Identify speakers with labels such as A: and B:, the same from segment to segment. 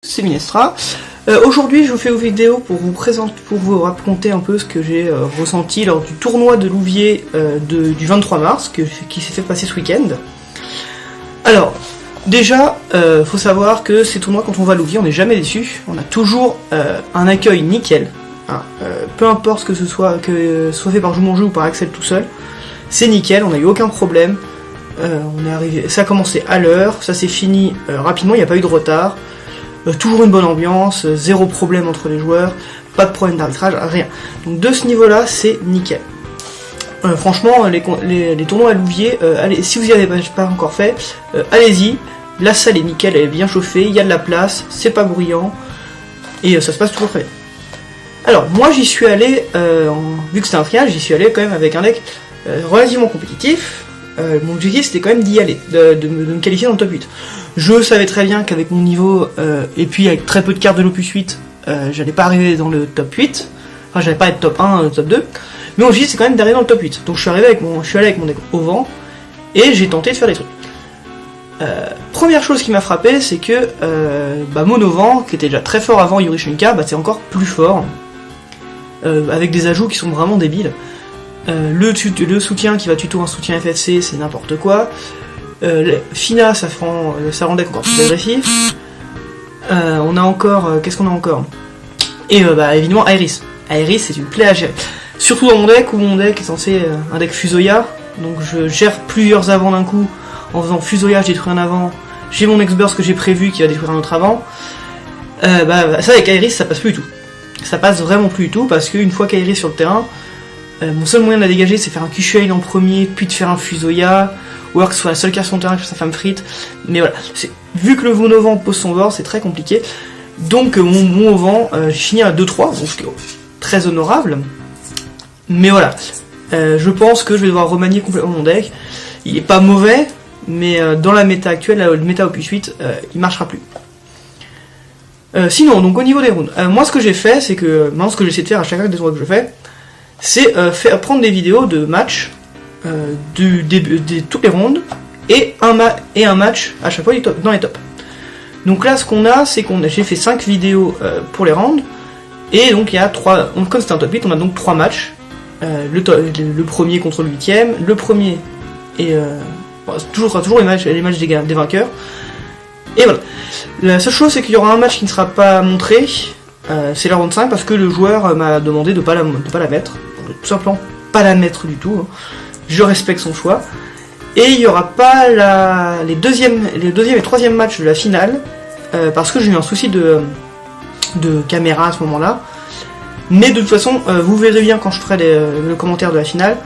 A: C'est Minestra. Aujourd'hui, je vous fais une vidéo pour vous raconter un peu ce que j'ai ressenti lors du tournoi de Louviers du 23 mars, qui s'est fait passer ce week-end. Alors, déjà, faut savoir que ces tournois, quand on va à Louviers, on n'est jamais déçu. On a toujours un accueil nickel. Hein, peu importe que ce soit fait par Joue Mon Jeu ou par Axel tout seul, c'est nickel, on n'a eu aucun problème. On est arrivé, ça a commencé à l'heure, ça s'est fini rapidement, il n'y a pas eu de retard. Toujours une bonne ambiance, zéro problème entre les joueurs, pas de problème d'arbitrage, rien. Donc de ce niveau-là, c'est nickel. Franchement, les tournois à Louviers, allez, si vous n'y avez pas encore fait, allez-y. La salle est nickel, elle est bien chauffée, il y a de la place, c'est pas bruyant, et ça se passe toujours très bien. Alors, moi j'y suis allé, vu que c'était un trial, j'y suis allé quand même avec un deck relativement compétitif. Mon objectif c'était quand même d'y aller, de me qualifier dans le top 8. Je savais très bien qu'avec mon niveau, et puis avec très peu de cartes de l'Opus 8, j'allais pas arriver dans le top 8, enfin j'allais pas être top 1, top 2, mais mon objectif c'est quand même d'arriver dans le top 8. Donc je suis allé avec mon deck au vent, et j'ai tenté de faire des trucs. Première chose qui m'a frappé, c'est que Monovent, qui était déjà très fort avant Yurichenka, c'est encore plus fort, avec des ajouts qui sont vraiment débiles. Le soutien qui va tuto un soutien FFC, c'est n'importe quoi. Fina, ça rend deck encore plus agressif. On a encore... qu'est-ce qu'on a encore? Et évidemment Aeris. Aeris, c'est une plaie à gérer. Surtout dans mon deck, où mon deck est censé un deck Fusoya. Donc je gère plusieurs avants d'un coup. En faisant Fusoya, je détruis un avant. J'ai mon X-Burst que j'ai prévu qui va détruire un autre avant. Ça avec Aeris, ça passe plus du tout. Ça passe vraiment plus du tout, parce qu'une fois qu'Aeris sur le terrain, mon seul moyen de la dégager, c'est faire un Kushuail en premier, puis de faire un Fusoya, ou alors que ce soit la seule carte sur le terrain que sa femme frite. Mais voilà, vu que le Monovent pose son board, c'est très compliqué. Donc mon vent, j'ai fini à 2-3, donc très honorable. Mais voilà, je pense que je vais devoir remanier complètement mon deck. Il est pas mauvais, mais dans la méta actuelle, le méta Opus 8, il marchera plus. Sinon, donc au niveau des rounds, moi ce que j'ai fait, c'est que maintenant ce que j'essaie de faire à chacun des tournois que je fais, c'est prendre des vidéos de matchs de toutes les rondes et un match à chaque fois dans les tops. Donc là, ce qu'on a, c'est j'ai fait 5 vidéos pour les rounds, et donc il y a 3. Comme c'est un top 8, on a donc 3 matchs. Le premier contre le 8ème, le premier et toujours les matchs des vainqueurs. Et voilà. La seule chose, c'est qu'il y aura un match qui ne sera pas montré. C'est la ronde 5 parce que le joueur m'a demandé de pas la mettre. Tout simplement pas la mettre du tout. Hein. Je respecte son choix. Et il n'y aura pas les deuxième et troisième matchs de la finale parce que j'ai eu un souci de caméra à ce moment-là. Mais de toute façon, vous verrez bien quand je ferai le commentaire de la finale.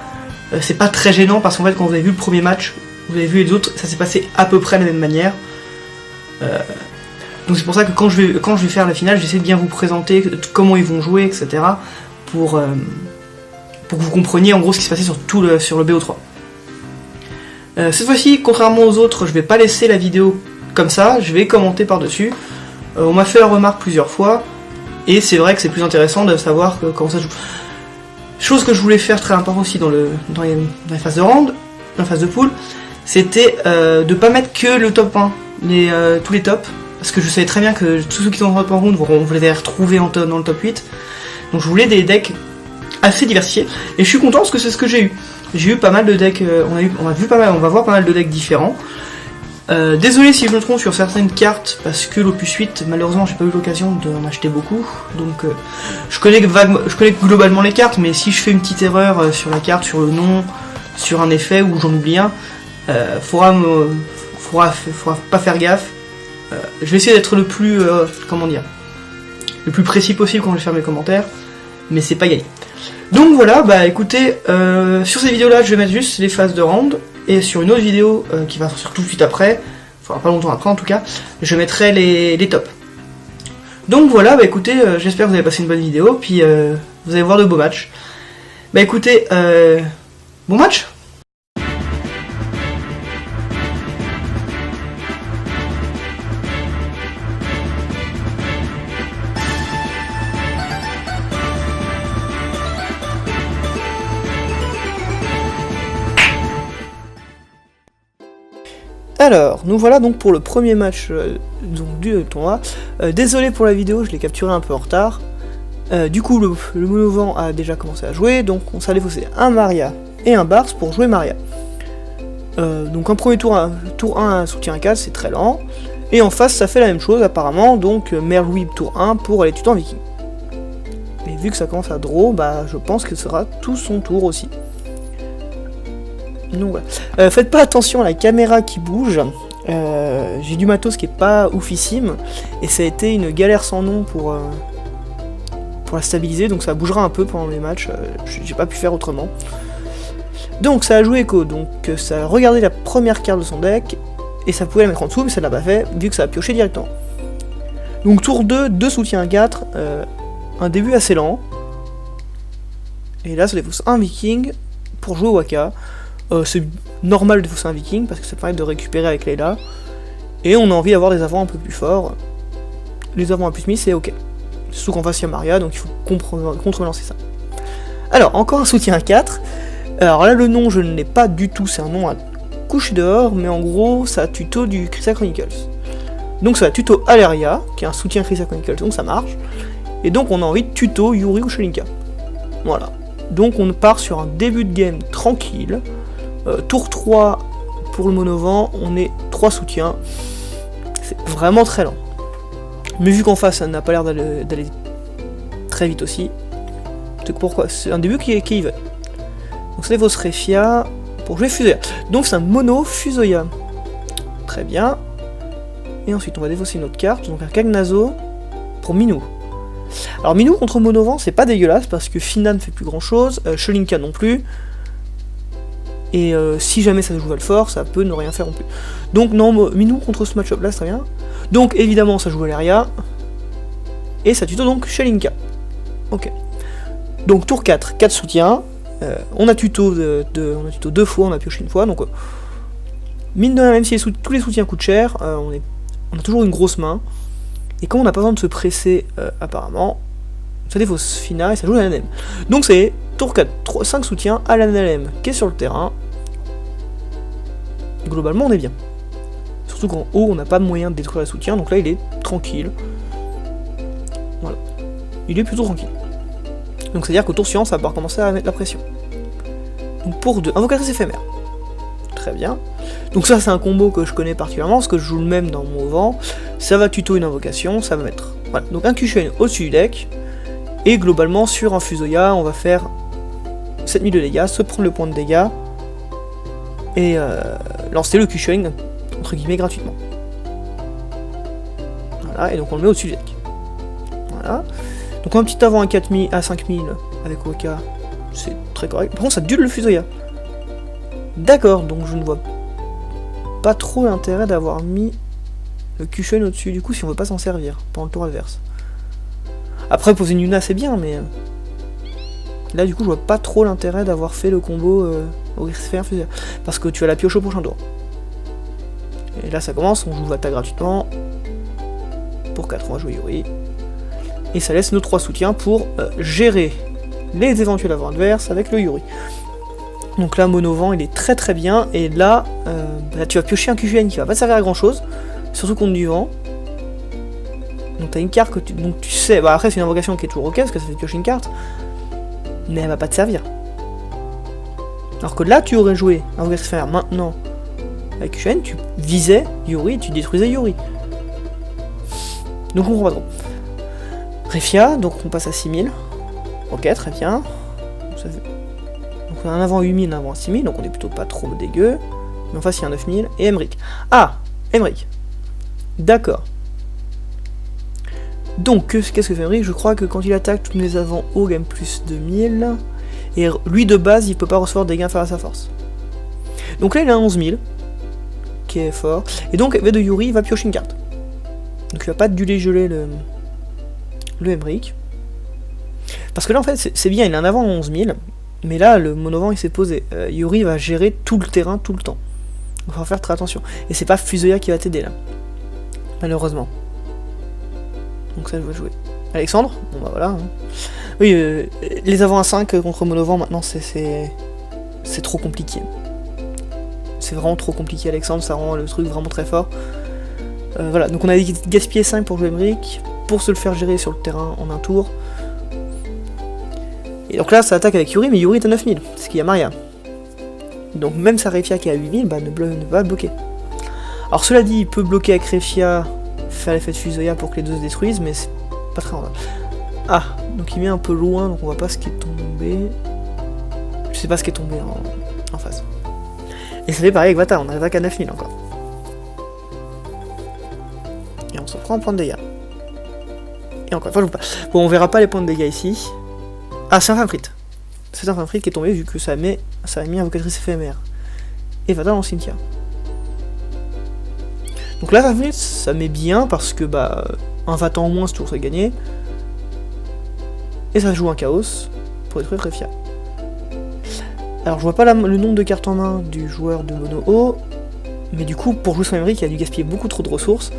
A: C'est pas très gênant parce qu'en fait, quand vous avez vu le premier match, vous avez vu les autres, ça s'est passé à peu près de la même manière. Donc c'est pour ça que quand je vais faire la finale, j'essaie de bien vous présenter comment ils vont jouer, etc. Pour que vous compreniez en gros ce qui se passait sur le BO3. Cette fois-ci, contrairement aux autres, je vais pas laisser la vidéo comme ça, je vais commenter par-dessus. On m'a fait la remarque plusieurs fois, et c'est vrai que c'est plus intéressant de savoir comment ça joue. Chose que je voulais faire très important aussi dans les phases de round, dans la phase de pool, c'était de pas mettre que le top 1, tous les tops, parce que je savais très bien que tous ceux qui sont dans le top 1 round, on les retrouver dans le top 8. Donc je voulais des decks assez diversifiés, et je suis content parce que c'est ce que j'ai eu. J'ai eu pas mal de decks, on va voir pas mal de decks différents. Désolé si je me trompe sur certaines cartes, parce que l'Opus 8, malheureusement j'ai pas eu l'occasion d'en acheter beaucoup, donc je connais globalement les cartes, mais si je fais une petite erreur sur la carte, sur le nom, sur un effet, ou j'en oublie un, faudra pas faire gaffe. Je vais essayer d'être le plus, le plus précis possible quand je vais faire mes commentaires, mais c'est pas gagné. Donc voilà, écoutez, sur ces vidéos-là, je vais mettre juste les phases de round, et sur une autre vidéo qui va sortir tout de suite après, enfin pas longtemps après en tout cas, je mettrai les tops. Donc voilà, écoutez, j'espère que vous avez passé une bonne vidéo, puis vous allez voir de beaux matchs. Écoutez, bon match! Alors, nous voilà donc pour le premier match donc, du tournoi. Désolé pour la vidéo, je l'ai capturé un peu en retard. Du coup, le monovent a déjà commencé à jouer, donc on s'est défaussé un Maria et un Bars pour jouer Maria. Donc un premier tour 1 soutien 4, c'est très lent. Et en face, ça fait la même chose apparemment, donc Mère Louis tour 1 pour aller tuto en viking. Et vu que ça commence à draw, bah je pense que ce sera tout son tour aussi. Donc voilà. Faites pas attention à la caméra qui bouge. J'ai du matos qui est pas oufissime, et ça a été une galère sans nom pour la stabiliser, donc ça bougera un peu pendant les matchs, j'ai pas pu faire autrement. Donc ça a joué Echo, donc ça a regardé la première carte de son deck, et ça pouvait la mettre en dessous, mais ça l'a pas fait, vu que ça a pioché directement. Donc tour 2, 2 soutiens 4, un début assez lent, et là ça défausse un viking pour jouer au Waka. C'est normal de défausser un viking, parce que ça permet de récupérer avec Layla, et on a envie d'avoir des avants un peu plus forts. Les avants à plus mis, c'est ok. Surtout qu'en face il y a Maria, donc il faut contrebalancer ça. Alors, encore un soutien à 4. Alors là, le nom, je ne l'ai pas du tout, c'est un nom à coucher dehors, mais en gros, ça tuto du Crystal Chronicles. Donc ça va tuto Aleria, qui est un soutien Crystal Chronicles, donc ça marche. Et donc on a envie de tuto Yuri ou Shelinka. Voilà. Donc on part sur un début de game tranquille. Tour 3 pour le monovent, on est 3 soutiens. C'est vraiment très lent. Mais vu qu'en face ça n'a pas l'air d'aller très vite aussi, c'est pourquoi c'est un début qui est even. Donc ça défausse Refia pour jouer Fusoya. Donc c'est un mono Fusoya. Très bien. Et ensuite on va défausser une autre carte, donc un Kagnazo pour Minou. Alors Minou contre monovent c'est pas dégueulasse parce que Fina ne fait plus grand chose, Shelinka non plus. Et si jamais ça joue Valfort, ça peut ne rien faire non plus. Donc non, Minou contre ce match-up là, c'est très bien. Donc évidemment ça joue Valeria. Et ça tuto donc Shelinka. Ok. Donc tour 4, 4 soutiens. On a tuto on a tuto 2 fois, on a pioché une fois. Donc mine de rien, même si tous les soutiens coûtent cher, on a toujours une grosse main. Et comme on n'a pas besoin de se presser apparemment, ça défausse Fina et ça joue la NM. Donc c'est tour 4, 5 soutiens à la NLM qui est sur le terrain. Globalement on est bien. Surtout qu'en haut on n'a pas moyen de détruire le soutien, donc là il est tranquille. Voilà. Il est plutôt tranquille. Donc c'est à dire qu'au tour suivant ça va pouvoir commencer à mettre la pression. Donc pour 2, invocatrice éphémère. Très bien. Donc ça c'est un combo que je connais particulièrement, parce que je joue le même dans mon vent. Ça va tuto une invocation, ça va mettre. Voilà. Donc un Q-Chain au-dessus du deck. Et globalement sur un Fusoya on va faire 7000 de dégâts, se prendre le point de dégâts. Et lancer le Q-Chain entre guillemets gratuitement. Voilà, et donc on le met au-dessus du deck. Voilà. Donc un petit avant à 4000, à 5000 avec Waka, c'est très correct. Par contre ça dulle le Fusoya. D'accord, donc je ne vois pas trop l'intérêt d'avoir mis le Q-Chain au-dessus, du coup si on veut pas s'en servir pendant le tour adverse. Après poser une Yuna c'est bien, mais là du coup je vois pas trop l'intérêt d'avoir fait le combo au Grisfer Fusoya. Parce que tu as la pioche au prochain tour. Et là ça commence, on joue Vata gratuitement. Pour 4 on va jouer Yuri. Et ça laisse nos 3 soutiens pour gérer les éventuels avants adverses avec le Yuri. Donc là monovent il est très très bien. Et là, tu vas piocher un QGN qui va pas te servir à grand chose. Surtout contre du vent. Donc t'as une carte que donc tu sais. Bah après c'est une invocation qui est toujours ok parce que ça fait piocher une carte. Mais elle va pas te servir. Alors que là tu aurais joué invocatrice éphémère maintenant. Avec QGN tu visais Yuri et tu détruisais Yuri. Donc on comprend pas trop. Refia, donc on passe à 6000. Ok, très bien. Donc, ça fait... donc on a un avant 8000, un avant 6000, donc on est plutôt pas trop dégueu. Mais en face il y a un 9000 et Emric. Ah, Emric. D'accord. Donc qu'est-ce que fait Emric? Je crois que quand il attaque, tous les avants hauts gagnent plus de 1000. Et lui de base, il peut pas recevoir des gains face à sa force. Donc là il a un 11000. Qui est fort. Et donc avec de Yuri, il va piocher une carte. Donc il va pas duler geler le Emric. Parce que là en fait c'est bien, il a un avant 11000, mais là le monovent il s'est posé. Yuri va gérer tout le terrain tout le temps. Il va faire très attention. Et c'est pas Fusoya qui va t'aider là. Malheureusement. Donc ça je vais jouer. Alexandre, bon bah voilà. Hein. Oui, les avants à 5 contre monovent maintenant c'est trop compliqué. c'est vraiment trop compliqué Alexandre, ça rend le truc vraiment très fort. Voilà, donc on a gaspillé 5 pour jouer Emmerich, pour se le faire gérer sur le terrain en un tour. Et donc là ça attaque avec Yuri, mais Yuri est à 9000, parce qu'il y a Maria. Donc même Sarefia qui est à 8000, bah, ne va pas bloquer. Alors cela dit, il peut bloquer avec Refia, faire l'effet de Fusoya pour que les deux se détruisent, mais c'est pas très rentable. Ah, donc il met un peu loin, donc on voit pas ce qui est tombé. Je sais pas ce qui est tombé en face. Et ça fait pareil avec Vata, on attaque à 9000 encore. Et on se prend un point de dégâts. Et encore une fois, je vous pas. Bon, on verra pas les points de dégâts ici. Ah, c'est un Famfrit. C'est un Famfrit qui est tombé vu que ça a mis invocatrice éphémère. Et Vata dans le cimetière. Donc là, Famfrit, ça met bien parce que bah un Vata en moins, c'est toujours ça gagner. Et ça joue un chaos pour détruire Refia. Alors je vois pas le nombre de cartes en main du joueur de mono haut, mais du coup pour jouer son Emmerich il a dû gaspiller beaucoup trop de ressources.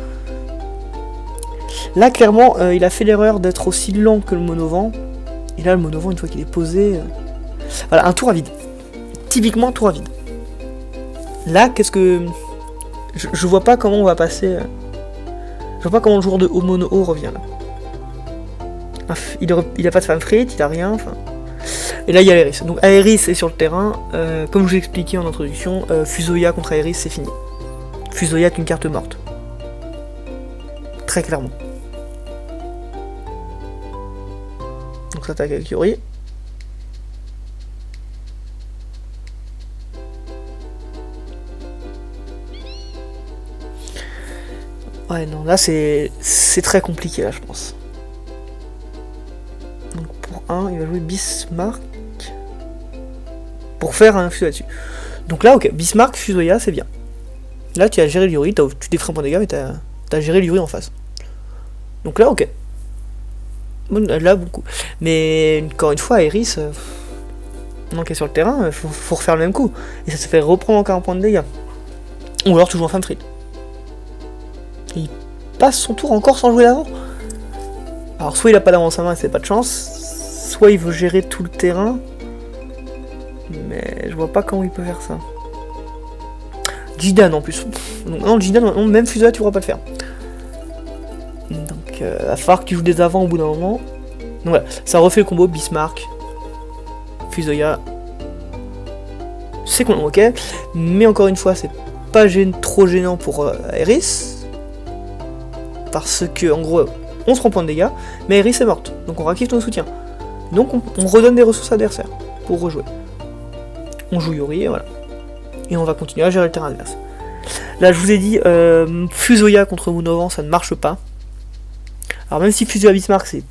A: Là clairement il a fait l'erreur d'être aussi lent que le mono vent. Et là le mono vent une fois qu'il est posé... Voilà, un tour à vide. Typiquement un tour à vide. Là qu'est-ce que... Je vois pas comment on va passer... Je vois pas comment le joueur de haut mono haut revient là. Il a pas de Famfrit, il a rien, enfin... Et là il y a Aeris. Donc Aeris est sur le terrain, comme je vous ai expliqué en introduction, Fusoya contre Aeris c'est fini. Fusoya est une carte morte. Très clairement. Donc ça attaque avec Yuri. Ouais non, là c'est très compliqué là je pense. Donc pour 1, il va jouer Bismarck. Pour faire un Fusoya dessus. Donc là, ok, Bismarck, Fusoya, c'est bien. Là, tu as géré le Yuri, tu défrais un point de dégâts, mais t'as géré le Yuri en face. Donc là, ok. Là, beaucoup. Mais encore une fois, Aeris, non, qui est sur le terrain, faut refaire le même coup. Et ça se fait reprendre encore un point de dégâts. Ou alors, tu joues un Famfrit. Il passe son tour encore sans jouer l'avant. Alors, soit il a pas d'avance à main et c'est pas de chance, soit il veut gérer tout le terrain. Mais je vois pas comment il peut faire ça. Jidan en plus. Non, Jidan, même Fusoya, tu pourras pas le faire. Donc, va falloir que tu joues des avants au bout d'un moment. Donc voilà, ça refait le combo Bismarck, Fusoya. C'est ok. Mais encore une fois, c'est pas trop gênant pour Aeris. Parce que, en gros, on se prend point de dégâts, mais Aeris est morte. Donc on réactive ton soutien. Donc on redonne des ressources adversaires pour rejouer. On joue Yuri et voilà. Et on va continuer à gérer le terrain adverse. Là je vous ai dit, Fusoya contre Monovent ça ne marche pas. Alors même si Fusoya Bismarck c'est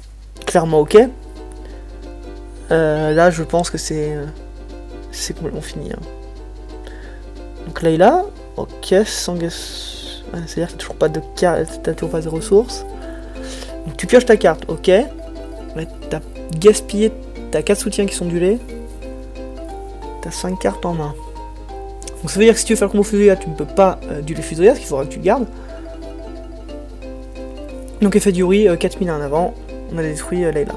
A: clairement ok. Là je pense que c'est complètement fini. Hein. Donc là il a, ok, sans gas. C'est-à-dire que t'as toujours pas de carte, t'as toujours pas de ressources. Donc tu pioches ta carte, ok. Là t'as gaspillé, t'as 4 soutiens qui sont duelés. T'as 5 cartes en main. Donc ça veut dire que si tu veux faire le combo Fusoya, tu ne peux pas dueler Fusoya, parce qu'il faudra que tu le gardes. Donc effet de Yuri, 4000 en avant, on a détruit Layla.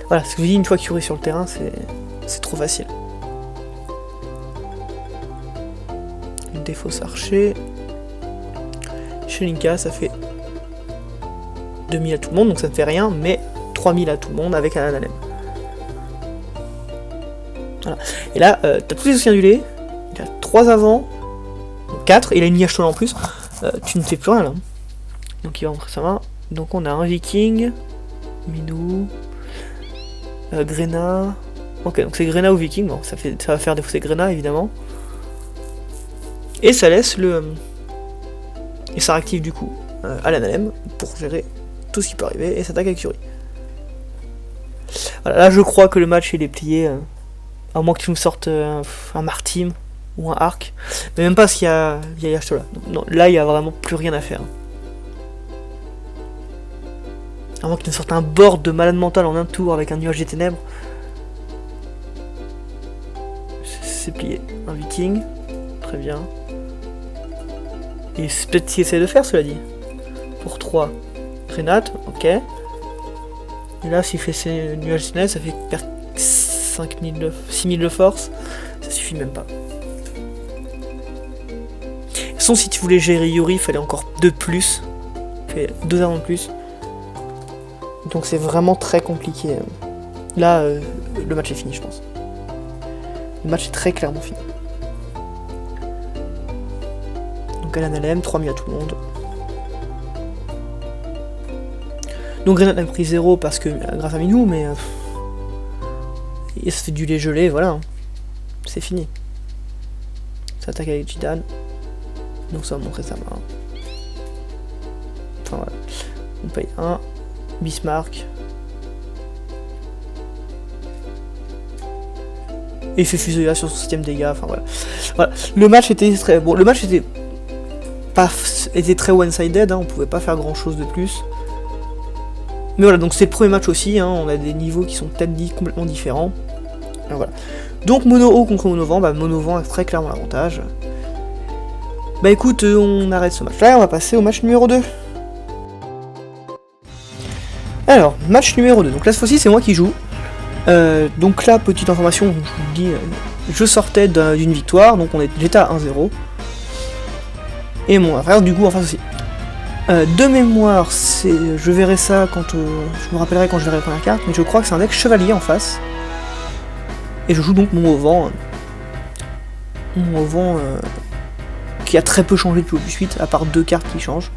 A: Voilà, ce que je vous dis, une fois que Yuri est sur le terrain, c'est trop facile. Une défausse archer. Chez Linka, ça fait 2000 à tout le monde, donc ça ne fait rien, mais 3000 à tout le monde avec un Analem. Voilà. Et là, t'as tous les soutiens du lait, il a 3 avant, 4, et il a une Yashtola en plus, tu ne fais plus rien là. Donc il va rentrer sa main. Donc on a un Viking, Minou, Grena. Ok, donc c'est Grena ou Viking, bon, ça va faire défausser Grena évidemment. Et ça laisse le. Et ça réactive du coup à l'Analem pour gérer tout ce qui peut arriver et s'attaque avec Yuri. Voilà, là je crois que le match il est plié. À moins que tu me sortes un Martim ou un Arc. Mais même pas parce qu'il y a Yashtola. Non, là il n'y a vraiment plus rien à faire. À moins que tu me sortes un board de malade mental en un tour avec un nuage des ténèbres. C'est plié. Un Viking. Très bien. Et c'est peut-être ce qu'il essaie de faire, cela dit. Pour 3. Renate, ok. Et là, s'il fait ses nuages des ténèbres, ça fait perdre 6000 de force. Ça suffit même pas. façon, si tu voulais gérer Yuri, il fallait encore 2 de plus. Fait 2 avant de plus. Donc c'est vraiment très compliqué. Là, le match est fini, je pense. Le match est très clairement fini. Donc Alan LM, 3000 à tout le monde. Donc Grenade a pris 0 parce que grâce à Minou, mais il se fait du lait gelé, voilà. C'est fini. Ça attaque avec Jidan. Donc ça va montrer sa main. Enfin voilà. On paye 1. Bismarck. Et il fait Fusoya sur son 7ème dégâts, enfin voilà. Voilà. Le match était très. Bon, le match était très one-sided, hein, on pouvait pas faire grand chose de plus. Mais voilà, donc c'est le premier match aussi, hein, on a des niveaux qui sont peut-être complètement différents. Alors, voilà. Donc Mono haut contre Mono vent, bah Mono vent a très clairement l'avantage. Bah écoute, on arrête ce match là et on va passer au match numéro 2. Alors, match numéro 2, donc là cette fois-ci c'est moi qui joue. Donc là, petite information, je vous le dis, je sortais d'une victoire, donc j'étais à 1-0. Et mon frère du coup en face aussi. De mémoire, je verrai ça quand je me rappellerai quand je verrai la première carte, mais je crois que c'est un deck chevalier en face. Et je joue donc mon Vent. Mon Vent qui a très peu changé depuis au 8, à part 2 cartes qui changent.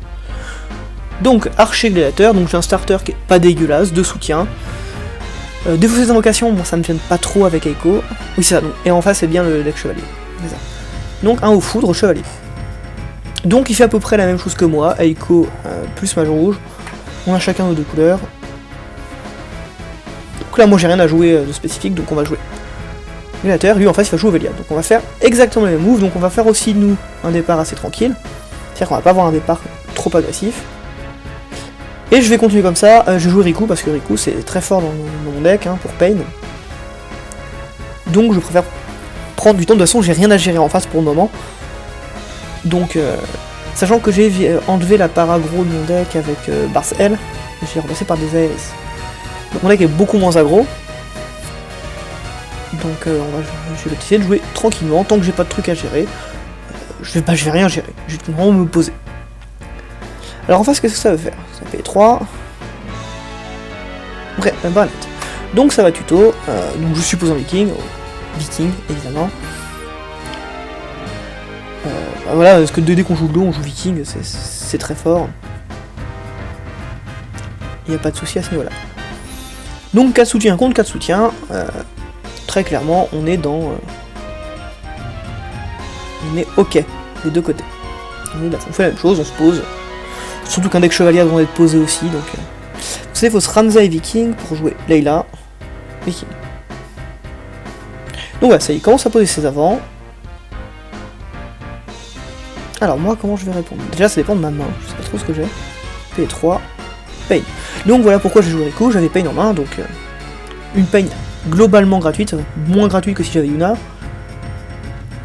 A: Donc archer gladiateur, donc j'ai un starter qui est pas dégueulasse, de soutien. Défausser des invocations, bon ça me gêne pas trop avec Eiko. Oui c'est ça, donc, et en face c'est bien le deck chevalier. C'est ça. Donc un au foudre chevalier. Donc il fait à peu près la même chose que moi, Eiko plus mage rouge. On a chacun nos 2 couleurs. Donc là moi j'ai rien à jouer de spécifique, donc on va jouer gladiateur, lui en face il va jouer Velia. Donc on va faire exactement les mêmes moves, donc on va faire aussi nous un départ assez tranquille. C'est-à-dire qu'on va pas avoir un départ trop agressif. Et je vais continuer comme ça, je vais jouer Riku parce que Riku c'est très fort dans mon deck hein, pour Pain. Donc je préfère prendre du temps, de toute façon j'ai rien à gérer en face pour le moment. Donc sachant que j'ai enlevé la paraggro de mon deck avec Bars L, je l'ai remplacé par des ALS. Donc mon deck est beaucoup moins aggro. Donc je vais essayer de jouer tranquillement, tant que j'ai pas de truc à gérer. Je vais rien gérer, je vais vraiment me poser. Alors en face, qu'est-ce que ça veut faire? Ça fait 3. Bref, net. Donc ça va tuto, donc je suppose un viking évidemment. Bah voilà, parce que dès qu'on joue de l'eau, on joue viking, c'est très fort. Il n'y a pas de souci à ce niveau-là. Donc 4 soutiens contre 4 soutiens, très clairement on est dans... on est ok, des deux côtés. On fait la même chose, on se pose. Surtout qu'un deck chevalier a besoin d'être posé aussi, donc... Vous savez, il faut se Ranzai Viking pour jouer Layla, Viking. Donc voilà, ça y est, il commence à poser ses avants. Alors moi, comment je vais répondre? Déjà, ça dépend de ma main, je sais pas trop ce que j'ai. P3, Pain. Donc voilà pourquoi j'ai joué Riku, j'avais Pain en main, donc... une Pain globalement gratuite, moins gratuite que si j'avais Yuna.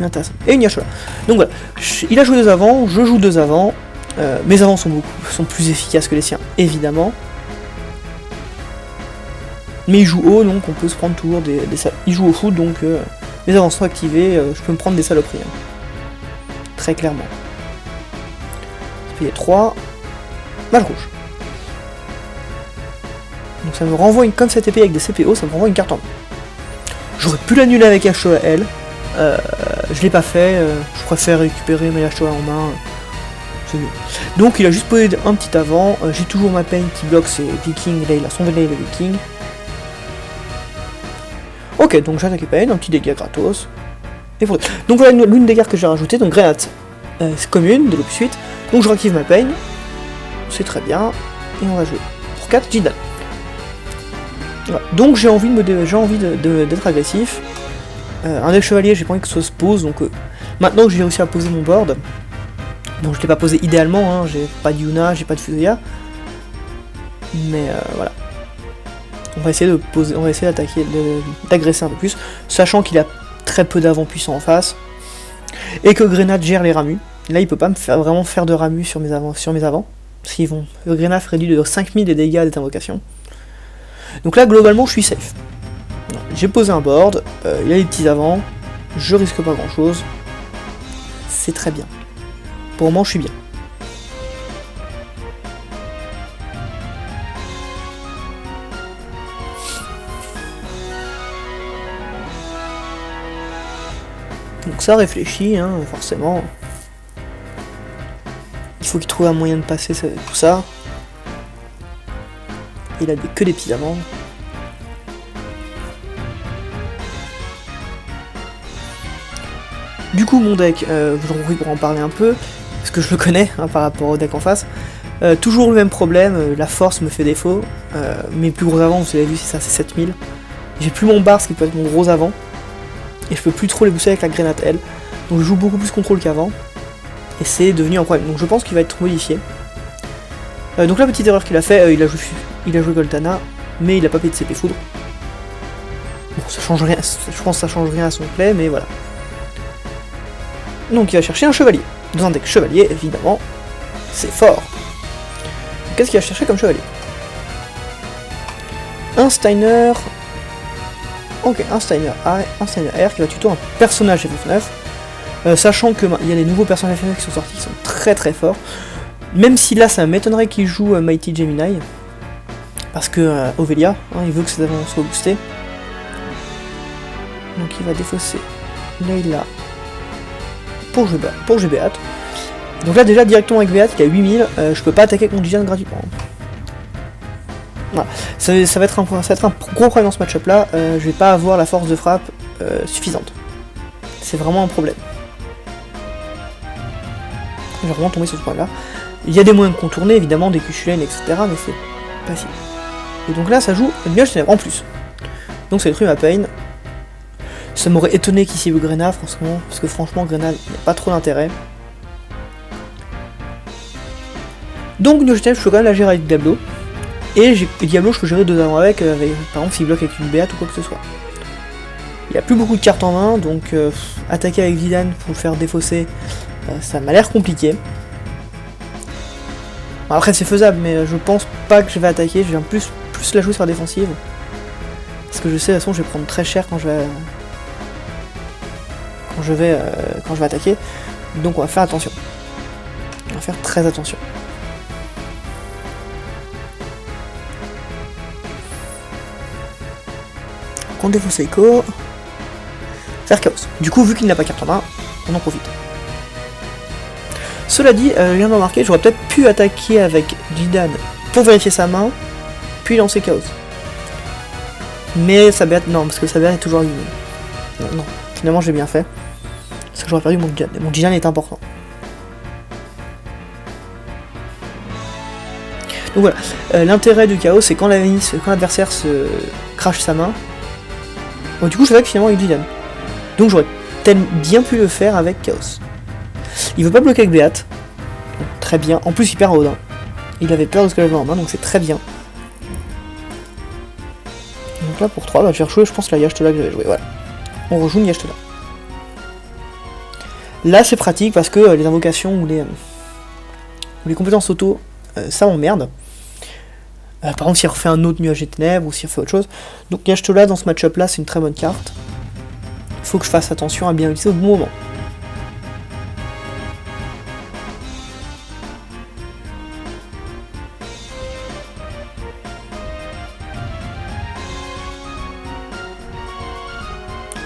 A: Intéressant. Et une Yashola. Donc voilà, il a joué 2 avants, je joue 2 avants. Mes avants sont plus efficaces que les siens, évidemment. Mais il joue haut, donc on peut se prendre toujours des il joue au foot, donc mes avants sont activés, je peux me prendre des saloperies. Hein. Très clairement. Payer 3. Mage rouge. Donc ça me renvoie une, comme cette épée avec des CPO, ça me renvoie une carte en main. J'aurais pu l'annuler avec HOL. Je l'ai pas fait, je préfère récupérer mes HOL en main. Donc il a juste posé un petit avant, j'ai toujours ma Pain qui bloque ses Vikings, là il a son Velia et le Viking. Ok, donc j'attaque Pain, un petit dégât gratos. Et voilà. Donc voilà l'une des cartes que j'ai rajoutées, donc Grenade, c'est commune de l'opus 8. Donc je réactive ma Pain, c'est très bien, et on va jouer pour 4 Jidan. Voilà. Donc j'ai envie d'être agressif. Un deck chevalier, j'ai pas envie que ça se pose, donc maintenant que j'ai réussi à poser mon board, donc je l'ai pas posé idéalement, hein, j'ai pas de Yuna, j'ai pas de Fusoya, mais voilà. On va essayer de poser, on va essayer d'attaquer, d'agresser un peu plus, sachant qu'il a très peu d'avant puissants en face, et que Grenade gère les ramus. Là il peut pas me faire vraiment faire de ramus sur mes avants, parce qu'ils vont. Grenade réduit de 5000 les dégâts des invocations. Donc là globalement je suis safe. J'ai posé un board, il y a les petits avants, je risque pas grand chose, c'est très bien. Pour le moment, je suis bien. Donc ça réfléchit, hein, forcément. Il faut qu'il trouve un moyen de passer tout ça. Il a que des petits amants. Du coup, mon deck, j'en profite pour en parler un peu, parce que je le connais hein, par rapport au deck en face. Toujours le même problème, la force me fait défaut. Mes plus gros avants, vous avez vu, c'est ça, c'est 7000. J'ai plus mon bar, ce qui peut être mon gros avant. Et je peux plus trop les booster avec la grenade L. Donc je joue beaucoup plus contrôle qu'avant. Et c'est devenu un problème. Donc je pense qu'il va être modifié. Donc la petite erreur qu'il a fait, il a joué Goltana, mais il a pas payé de CP Foudre. Bon, ça change rien, je pense que ça change rien à son play, mais voilà. Donc il va chercher un chevalier. Dans un deck chevalier, évidemment, c'est fort. Qu'est-ce qu'il va chercher comme chevalier? Un Steiner. Ok, un Steiner R qui va tuto un personnage FF9. Sachant que il y a les nouveaux personnages FF9 qui sont sortis qui sont très très forts. Même si là ça m'étonnerait qu'il joue Mighty Gemini. Parce que Ovelia, hein, il veut que ses avants soient boostés. Donc il va défausser Layla pour jouer Beat. Donc là déjà directement avec Beat qui a 8000, je peux pas attaquer avec mon Gideon gratuitement. Voilà. Ça va être un gros problème dans ce match-up là, je vais pas avoir la force de frappe suffisante. C'est vraiment un problème. Je vais vraiment tomber sur ce point là. Il y a des moyens de contourner évidemment, des Q-Lane, etc. mais c'est pas si. Et donc là ça joue Nuage Ténèbres en plus. Donc ça détruit ma Pain. Ça m'aurait étonné qu'il cible Grena, franchement, parce que franchement Grena, il n'y a pas trop d'intérêt. Donc Nuage Ténèbres, je peux quand même la gérer avec Diablo. Et Diablo, je peux gérer 2 avants avec, par exemple s'il bloque avec une Béate ou quoi que ce soit. Il n'y a plus beaucoup de cartes en main, donc attaquer avec Zidane pour le faire défausser, ça m'a l'air compliqué. Bon, après c'est faisable, mais je pense pas que je vais attaquer, je vais plus la jouer sur la défensive. Parce que je sais de toute façon je vais prendre très cher quand je vais attaquer. Donc on va faire attention. On va faire très attention. Contre défaut Seiko. Faire chaos. Du coup, vu qu'il n'a pas carte en main, on en profite. Cela dit, je viens de remarquer, j'aurais peut-être pu attaquer avec Jidan pour vérifier sa main, puis lancer chaos. Mais Saber, non, parce que Saber est toujours allumé. Non, finalement j'ai bien fait. Parce que j'aurais perdu mon Jidan. Mon Jidan est important. Donc voilà, l'intérêt du chaos, c'est quand l'adversaire se crache sa main. Bon, du coup, je savais que finalement avec Jidan. Donc j'aurais bien pu le faire avec chaos. Il veut pas bloquer avec Beat. Très bien. En plus, il perd Odin. Il avait peur de ce que j'avais en main, donc c'est très bien. Donc là, pour 3, bah, je vais rejouer, je pense, la Y'Achtola que j'avais joué. Voilà. On rejoue une Y'Achtola. Là, c'est pratique parce que les invocations ou les compétences auto, ça m'emmerde. Par exemple, s'il refait un autre Nuage des Ténèbres ou s'il refait autre chose. Donc, Y'Achtola dans ce match-up là, c'est une très bonne carte. Il faut que je fasse attention à bien l'utiliser au bon moment.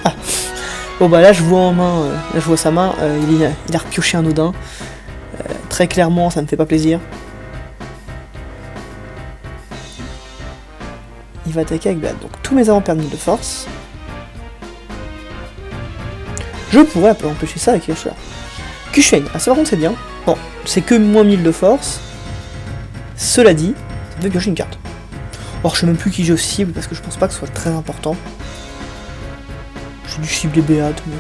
A: Ah. Bon bah là je vois en main, là je vois sa main, il a repioché un Odin. Très clairement ça me fait pas plaisir. Il va attaquer avec Blade. Donc tous mes avants perdent 1000 de force. Je pourrais un peu empêcher ça avec Y'Achtola. Q-Lane, ah ça par contre c'est bien. Bon, c'est que moins 1000 de force. Cela dit, ça me fait piocher une carte. Or je sais même plus qui je cible parce que je pense pas que ce soit très important. J'ai dû cibler Beat, mais...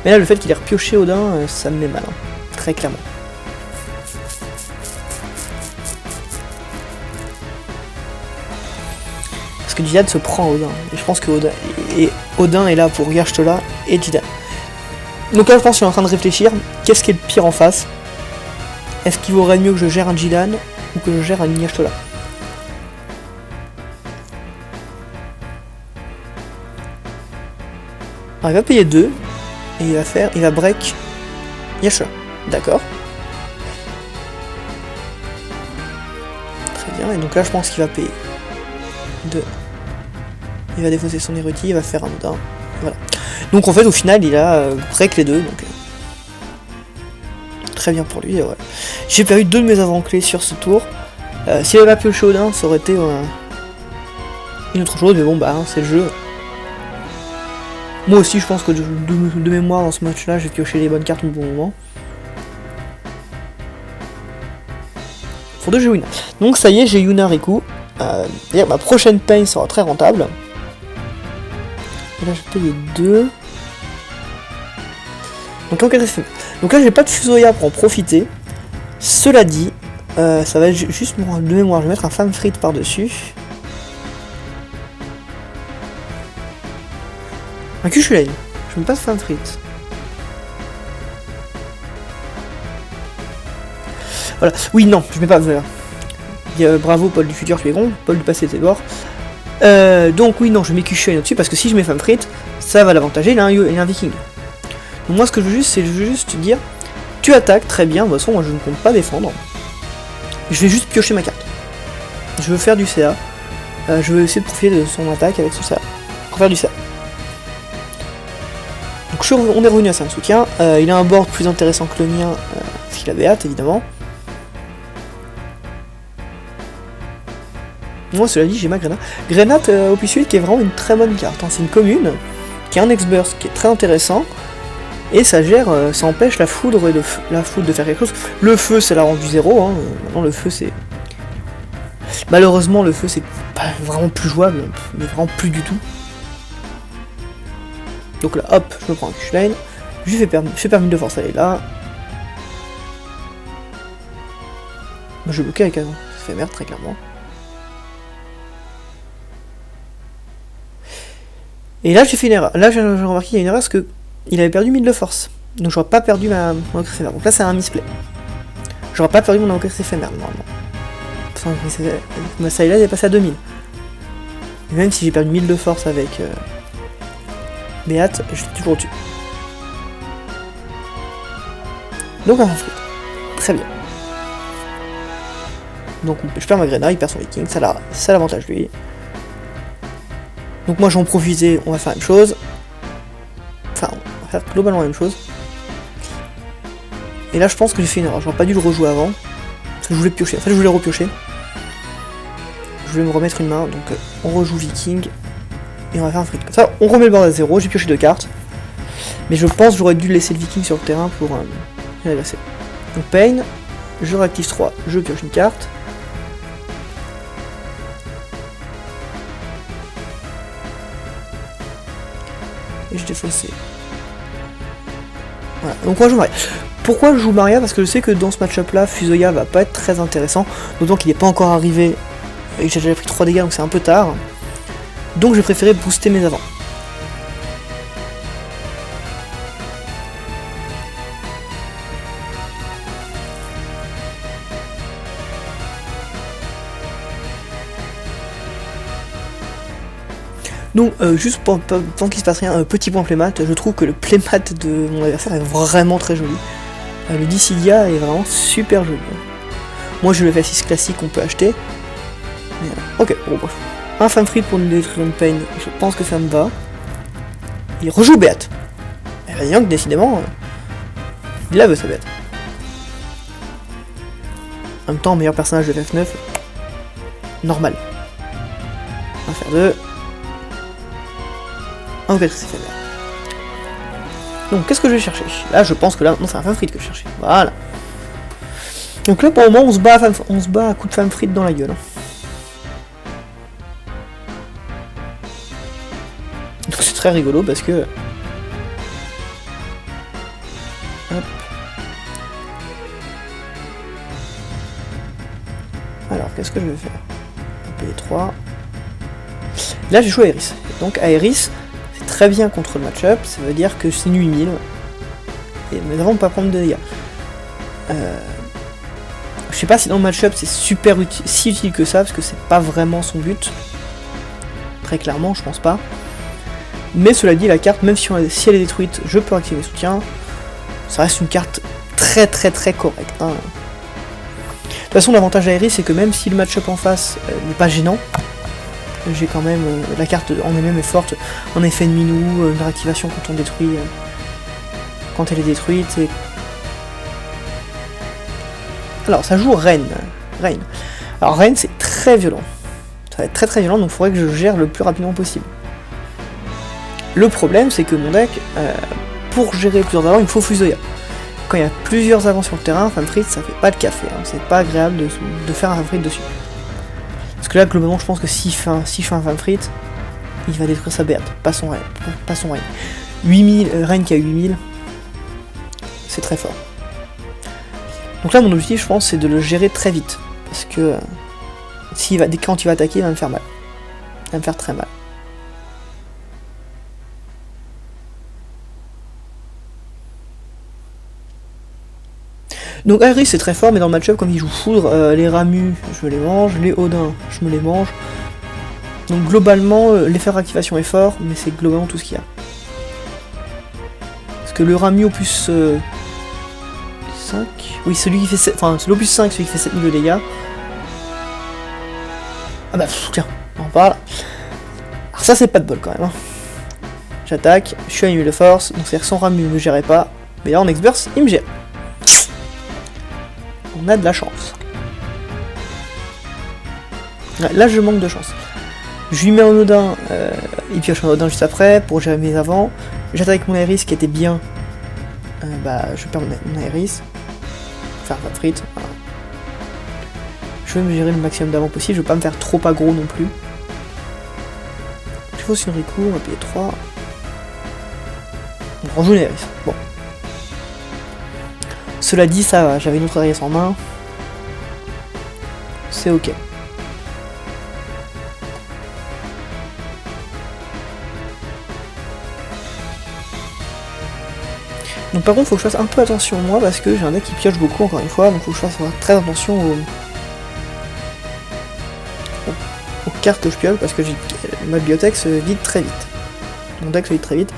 A: Mais là, le fait qu'il ait repioché Odin, ça me met mal, hein. Très clairement. Parce que Jidan se prend Odin, et je pense que Odin est là pour Y'Achtola et Jidan. Donc là, je pense qu'il est en train de réfléchir, qu'est-ce qui est le pire en face? Est-ce qu'il vaudrait mieux que je gère un Jilan ou que je gère un Yashtola? Alors, il va payer 2 et il va break Yashtola. D'accord. Très bien, et donc là je pense qu'il va payer 2. Il va défausser son érudit, il va faire un Odin. Voilà. Donc en fait au final il a break les deux. Donc, très bien pour lui. Ouais. J'ai perdu 2 de mes avant-clés sur ce tour. S'il avait pas pioché Odin, ça aurait été une autre chose, mais bon bah hein, c'est le jeu. Moi aussi je pense que de mémoire dans ce match là j'ai pioché les bonnes cartes au bon moment. Pour 2 j'ai Yuna. Donc ça y est j'ai Yuna Riku. D'ailleurs ma prochaine paye sera très rentable. Et là je paye 2. Donc là j'ai pas de Fusoya pour en profiter. Cela dit, ça va être juste de mémoire, je vais mettre un Femme Frite par dessus. Un Kushulain, je mets pas de Femme Frite. Voilà, oui non, je mets pas. Bravo Paul du futur, tu es con, Paul du passé t'es mort. Donc oui non, je mets Kushulain au-dessus parce que si je mets Femme Frite, ça va l'avantager, il a un viking. Donc moi ce que je veux juste dire, tu attaques, très bien, de toute façon moi je ne compte pas défendre. Je vais juste piocher ma carte. Je veux faire du CA. Je veux essayer de profiter de son attaque avec son CA. Pour faire du CA. Donc on est revenu à 5 soutien. Il a un board plus intéressant que le mien, parce qu'il a Beat évidemment. Moi cela dit j'ai ma Grenade. Grenade au plus suite qui est vraiment une très bonne carte. Hein. C'est une commune, qui a un X-Burst qui est très intéressant. Et ça gère, ça empêche la foudre de faire quelque chose. Le feu c'est la rente du 0, hein. Maintenant le feu c'est... Malheureusement le feu c'est pas vraiment plus jouable, mais vraiment plus du tout. Donc là hop, je me prends un Kushulain, je fais permis de force, elle est là. Je vais bloquer avec un éphémère très clairement. Et là j'ai fait une erreur, là j'ai remarqué qu'il y a une erreur parce que il avait perdu 1000 de force, donc j'aurais pas perdu mon encre éphémère. Donc là c'est un misplay. J'aurais pas perdu mon encre éphémère normalement. Ma Sylas est passée à 2000. Et même si j'ai perdu 1000 de force avec Beat, je suis toujours au-dessus. Donc un fruit. Très bien. Donc je perds ma Grenade, il perd son Viking, ça l'avantage lui. Donc moi j'en profitais, on va faire la même chose. Enfin, on va faire globalement la même chose. Et là je pense que j'ai fait une erreur, j'aurais pas dû le rejouer avant. Parce que je voulais piocher, en fait je voulais repiocher. Je voulais me remettre une main, donc on rejoue Viking. Et on va faire un fric. Comme ça, on remet le board à 0, j'ai pioché 2 cartes. Mais je pense que j'aurais dû laisser le Viking sur le terrain pour l'agresser. Donc Pain, je réactive 3, je pioche une carte. Et je défausse. Voilà, donc moi je joue Maria. Pourquoi je joue Maria? Parce que je sais que dans ce match-up là, Fusoya va pas être très intéressant. D'autant qu'il n'est pas encore arrivé et que j'ai déjà pris 3 dégâts donc c'est un peu tard. Donc j'ai préféré booster mes avants. Donc juste pour qu'il se passe rien, petit point playmat, je trouve que le playmat de mon adversaire est vraiment très joli. Le Dissidia est vraiment super joli. Moi je le fais 6 classique qu'on peut acheter. Mais, ok, bon bref. Un Femme Frite pour nous détruire une Pain, je pense que ça me va. Il rejoue Beat. Et bah disons que décidément, il la veut sa Beat. En même temps, meilleur personnage de FF9, normal. On va faire 2. Un Occatrice éphémère. Donc qu'est-ce que je vais chercher? Là je pense que là, non c'est un Femme Frite que je cherchais. Voilà. Donc là pour le moment on se bat à coups de Femme Frite dans la gueule. Donc c'est très rigolo parce que... Hop. Alors qu'est-ce que je vais faire? Payer 3. Là j'ai joué Aeris. Donc Aeris, c'est très bien contre le match-up, ça veut dire que c'est nu 1000. Et mais avant de pas prendre de dégâts. Je sais pas si dans le match-up c'est super si utile que ça, parce que c'est pas vraiment son but. Très clairement, je pense pas. Mais cela dit, la carte, même si elle est détruite, je peux activer soutien. Ça reste une carte très correcte. Hein. De toute façon, l'avantage d'Aéris, c'est que même si le match-up en face n'est pas gênant, j'ai quand même... la carte en elle-même est forte. En effet de minou, une réactivation quand on détruit... quand elle est détruite. Et... Alors, ça joue Rain. Alors, Rain, c'est très violent. Ça va être très violent, donc il faudrait que je gère le plus rapidement possible. Le problème, c'est que mon deck, pour gérer plusieurs avants, il me faut Fusoya. Quand il y a plusieurs avants sur le terrain, Fanfrit, ça fait pas de café. Hein. C'est pas agréable de faire un Fanfrit dessus. Parce que là, globalement, je pense que si je fais un Fanfrit, il va détruire sa Béate, pas son Rain. 8000, Rain qui a 8000, c'est très fort. Donc là, mon objectif, je pense, c'est de le gérer très vite. Parce que quand il va attaquer, il va me faire mal. Il va me faire très mal. Donc Aéris c'est très fort, mais dans le match-up, comme il joue Foudre, les Ramus, je me les mange, les Odin, je me les mange. Donc globalement, l'effet de réactivation est fort, mais c'est globalement tout ce qu'il y a. Parce que le Ramu au plus 5... Oui, celui qui fait 7... Enfin, c'est l'opus 5, celui qui fait 7000 de dégâts. Ah bah, tiens, on en parle. Alors ça, c'est pas de bol quand même. Hein. J'attaque, je suis à 1000 de force, donc c'est-à-dire que son Ramu ne me gérait pas. Mais là, en X-Burst, il me gère. On a de la chance. Ouais, là, je manque de chance. Je lui mets un Odin, il pioche un Odin juste après pour gérer mes avants. J'attaque avec mon Aéris qui était bien. Je perds mon Aéris. Enfin, Fanfrit. Voilà. Je vais me gérer le maximum d'avant possible. Je veux pas me faire trop aggro non plus. Je fausse une Riku, on va payer 3. On rejoue Aéris. Bon. Cela dit, ça va, j'avais une autre Aéris en main. C'est ok. Donc par contre, faut que je fasse un peu attention moi, parce que j'ai un deck qui pioche beaucoup, encore une fois, donc faut que je fasse très attention aux cartes que je pioche, parce que ma bibliothèque se vide très vite. Mon deck se vide très vite.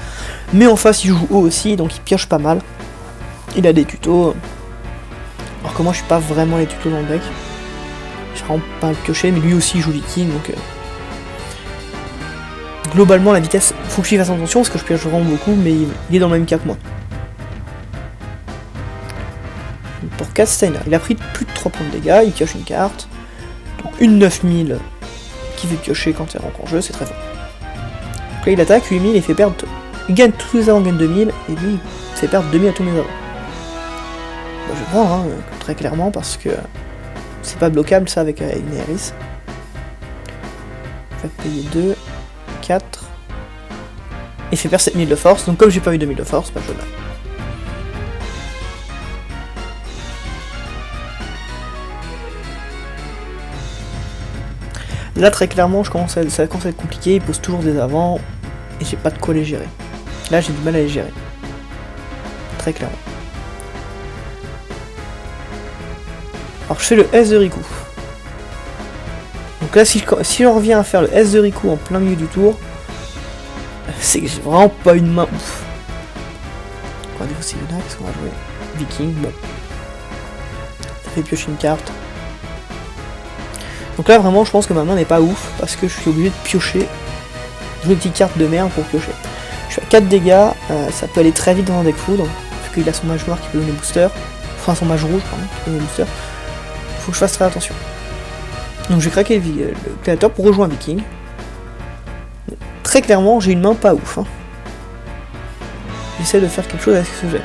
A: Mais en face, il joue haut aussi, donc il pioche pas mal. Il a des tutos. Alors que moi, je suis pas vraiment les tutos dans le deck. Je vraiment pas le piocher, mais lui aussi il joue Viking, donc... Globalement, la vitesse, faut que j'y fasse attention, parce que je pioche vraiment beaucoup, mais il est dans le même cas que moi. Pour 4 Steiner, il a pris plus de 3 points de dégâts, il pioche une carte. Donc une 9000 qui fait piocher quand il rentre en jeu, c'est très fort. Donc là il attaque, 8000, il fait perdre... Il gagne tous les avants, gagne 2000, et lui il fait perdre 2000 à tous mes avants. Bah, je vais prendre, hein, très clairement, parce que c'est pas bloquable ça avec une Aéris. Il va payer 2, 4... Il fait perdre 7000 de force, donc comme j'ai pas eu 2000 de force, bah je l'ai. Là très clairement ça commence à être compliqué, il pose toujours des avants et j'ai pas de quoi les gérer. Là j'ai du mal à les gérer. Très clairement. Alors je fais le S de Riku. Donc là si on revient à faire le S de Riku en plein milieu du tour, c'est que j'ai vraiment pas une main ouf. Quoi défaut c'est Luna, qu'est-ce qu'on va jouer? Viking, bon. Ça fait piocher une carte. Donc là vraiment je pense que ma main n'est pas ouf parce que je suis obligé de piocher. Jouer une petite carte de merde pour piocher. Je suis à 4 dégâts, ça peut aller très vite dans un deck foudre, parce qu'il a son mage noir qui peut donner booster. Enfin son mage rouge pardon, qui peut donner booster. Faut que je fasse très attention. Donc j'ai craqué le créateur pour rejoindre un Viking. Très clairement j'ai une main pas ouf. Hein. J'essaie de faire quelque chose avec ce que j'ai.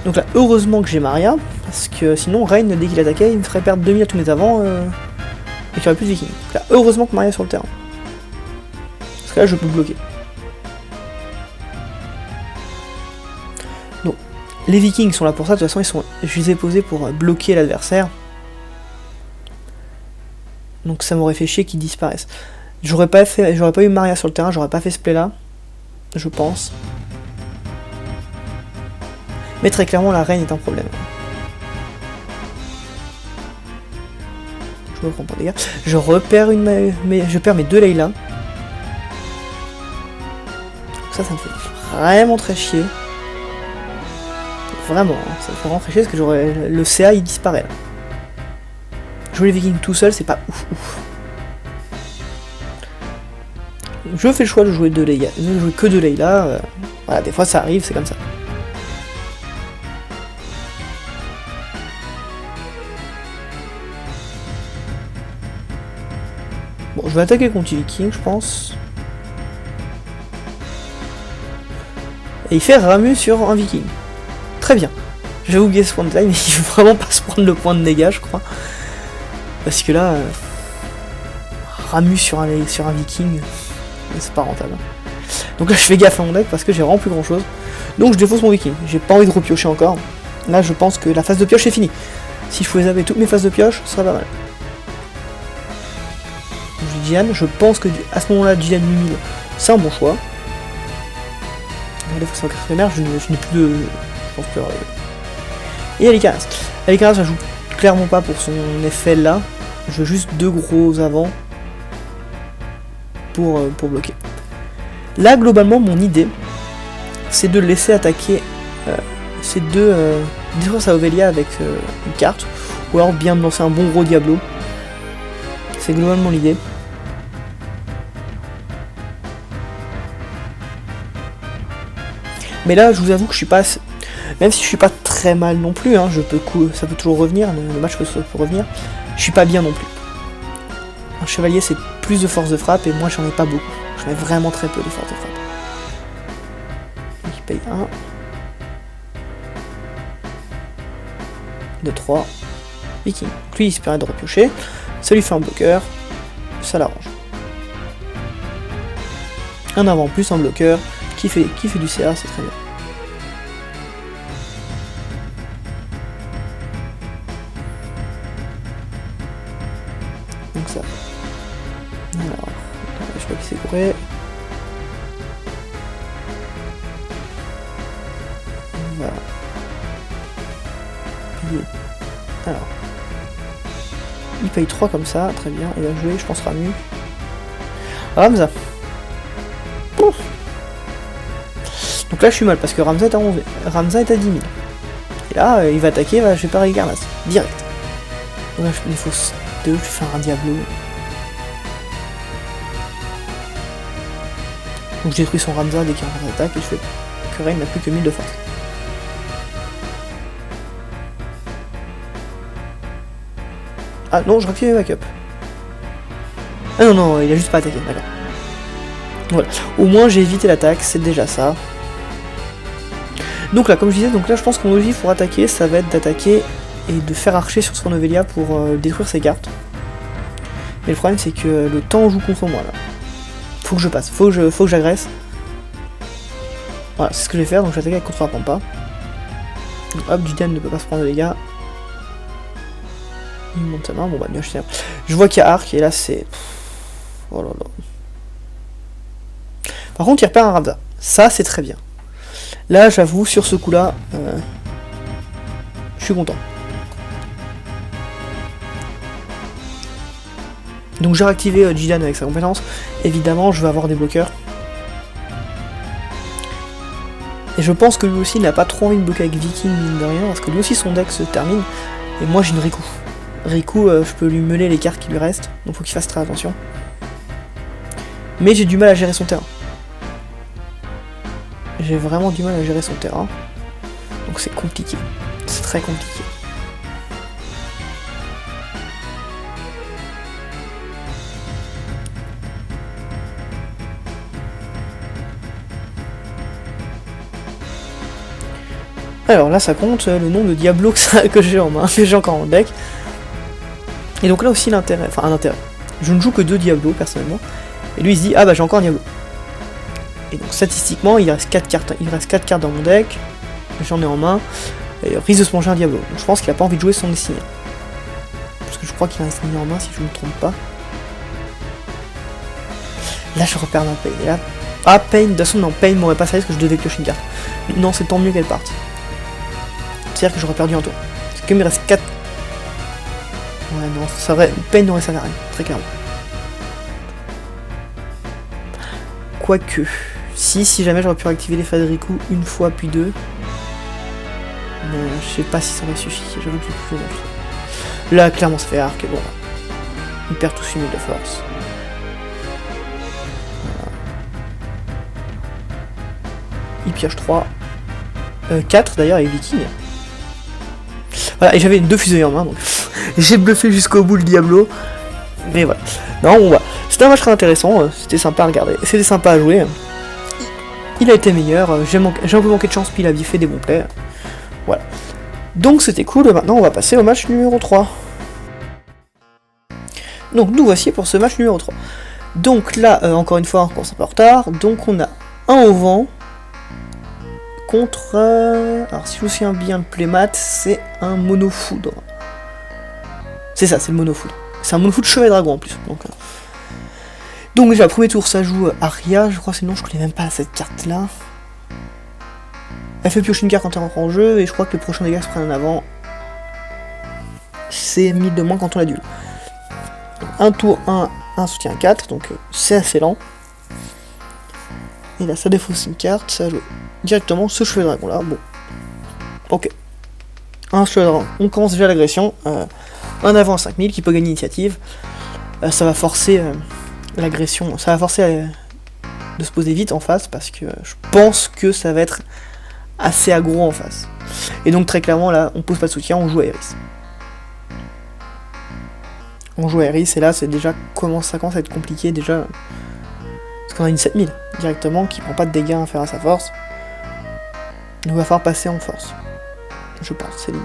A: Donc là, heureusement que j'ai Maria, parce que sinon, Rain, dès qu'il attaquait, il me ferait perdre 2000 à tous mes avants, et qu'il n'y aurait plus de Viking. Donc là, heureusement que Maria est sur le terrain. Parce que là, je peux bloquer. Donc, les Vikings sont là pour ça, de toute façon, je les ai posés pour bloquer l'adversaire. Donc ça m'aurait fait chier qu'ils disparaissent. J'aurais pas eu Maria sur le terrain, j'aurais pas fait ce play là.
B: je pense. Mais très clairement, la reine est un problème. Je me prends pas, les gars. Je repère je perds mes 2 Layla. Ça me fait vraiment très chier. Vraiment, hein, ça me fait vraiment très chier parce que le CA il disparaît là. Jouer les Vikings tout seul, c'est pas ouf. Je fais le choix de jouer que 2 Layla. Voilà, des fois ça arrive, c'est comme ça. Bon, je vais attaquer contre Viking, je pense. Et il fait Ramu sur un Viking. Très bien. J'ai oublié ce point de time, mais il faut vraiment pas se prendre le point de dégâts, je crois. Parce que là, Ramu sur un Viking, c'est pas rentable. Donc là, je fais gaffe à mon deck parce que j'ai vraiment plus grand chose. Donc je défausse mon Viking. J'ai pas envie de repiocher encore. Là, je pense que la phase de pioche est finie. Si je pouvais zapper toutes mes phases de pioche, ce serait pas mal. Diane, je pense que à ce moment-là, Diane 8000, c'est un bon choix. Des fois, c'est un éphémère, je n'ai plus de. Je pense que. Et Alicanas. Alicanas, ça joue clairement pas pour son effet là. Je veux juste 2 gros avant pour bloquer. Là, globalement, mon idée, c'est de laisser attaquer. C'est de détruire sa Ovelia avec une carte, ou alors bien de lancer un bon gros Diablo. C'est globalement l'idée. Mais là, je vous avoue que je suis pas... Même si je suis pas très mal non plus, hein, ça peut toujours revenir, le match peut revenir, je suis pas bien non plus. Un chevalier, c'est plus de force de frappe, et moi, j'en ai pas beaucoup. J'en ai vraiment très peu de force de frappe. Donc, il paye 1. 2, 3. Viking. Lui, il se permet de repiocher. Ça lui fait un bloqueur. Ça l'arrange. Un avant plus, un bloqueur. Qui fait du CA, c'est très bien. Donc ça. Alors, je sais pas qui c'est couré. On va payer. Alors. Il paye 3 comme ça, très bien. Il va jouer, je pense, Ramu. Ramza. Pouf. Donc là je suis mal parce que Ramza est à 11. Ramza est à 10 000. Et là il va attaquer, je vais pas Alicanas. Direct. Donc là je fais des fausses 2, je fais un Diablo. Donc je détruis son Ramza dès qu'il y a un attaque et je fais que Rain n'a plus que 1000 de force. Ah non, je réactive mes backups. Ah non, il a juste pas attaqué, d'accord. Voilà, au moins j'ai évité l'attaque, c'est déjà ça. Donc là, comme je disais, je pense que mon objectif pour attaquer, ça va être d'attaquer et de faire archer sur son Ovelia pour détruire ses cartes. Mais le problème, c'est que le temps joue contre moi, là. Faut que je passe, faut que j'agresse. Voilà, c'est ce que je vais faire, donc je vais attaquer avec contre la pampa. Hop, Gideon ne peut pas se prendre de dégâts. Il monte sa main, bon bah bien je vois qu'il y a arc, et là c'est... Oh là là. Par contre, il repère un Ramza. Ça, c'est très bien. Là, j'avoue, sur ce coup-là, je suis content. Donc, j'ai réactivé Gideon avec sa compétence. Évidemment, je vais avoir des bloqueurs. Et je pense que lui aussi, il n'a pas trop envie de bloquer avec Viking, mine de rien, parce que lui aussi, son deck se termine. Et moi, j'ai une Riku. Riku, je peux lui meuler les cartes qui lui restent, donc faut qu'il fasse très attention. Mais j'ai du mal à gérer son terrain. J'ai vraiment du mal à gérer son terrain. Donc c'est compliqué. C'est très compliqué. Alors là ça compte le nombre de Diablo que j'ai en main, que j'ai encore en deck. Et donc là aussi l'intérêt, enfin un intérêt. Je ne joue que 2 Diablo personnellement. Et lui il se dit ah bah j'ai encore un Diablo. Et donc statistiquement il reste 4 cartes. Il reste 4 cartes dans mon deck. J'en ai en main. Et il risque de se manger un Diablo. Donc je pense qu'il a pas envie de jouer son destiné. Parce que je crois qu'il a un destiné en main si je ne me trompe pas. Là je repère ma paye. Et là Ah, Pain, de toute façon, non, Pain m'aurait pas servi parce que je devais piocher une carte. Non, c'est tant mieux qu'elle parte. C'est-à-dire que j'aurais perdu un tour. Parce que comme il reste 4... Ouais, non, ça aurait... Pain n'aurait servi à rien, très clairement. Quoique... Si jamais j'aurais pu réactiver les Fadriku une fois puis deux. Mais je sais pas si ça aurait suffi, j'avoue que j'ai plus de... Là, clairement, ça fait arc, et bon. Il perd tous 8000 de force. Voilà. Il pioche 3. 4 d'ailleurs avec Viking. Voilà, et j'avais 2 fusées en main, donc j'ai bluffé jusqu'au bout le Diablo. Mais voilà. Non, bon, voilà. C'était un match très intéressant, c'était sympa à regarder, c'était sympa à jouer. Il a été meilleur, j'ai un peu manqué de chance, puis il a bien fait des bons plays. Voilà. Donc c'était cool, maintenant on va passer au match numéro 3. Donc nous voici pour ce match numéro 3. Donc là, encore une fois, on commence un peu en retard. Donc on a un au vent contre... alors si je me souviens bien, le playmat, c'est un monofoudre. C'est ça, c'est le monofoudre. C'est un monofoudre chevet dragon en plus. Donc déjà, premier tour, ça joue Aria, je crois que c'est le nom, je connais même pas cette carte-là. Elle fait piocher une carte quand elle rentre en jeu, et je crois que le prochain dégât se prend en avant. C'est 1000 de moins quand on l'a duel. Un tour 1, un soutien 4, donc c'est assez lent. Et là, ça défausse une carte, ça joue directement ce chevet dragon là. Bon, ok. Un chevet dragon, on commence déjà l'agression. Un avant à 5000 qui peut gagner l'initiative. Ça va forcer l'agression, ça va forcer de se poser vite en face parce que je pense que ça va être assez aggro en face. Et donc très clairement là, on pose pas de soutien, on joue à Eris. On joue à Eris et là c'est déjà ça commence à être compliqué déjà. Parce qu'on a une 7000 directement qui prend pas de dégâts à faire à sa force. Il va falloir passer en force. Je pense, c'est l'idée.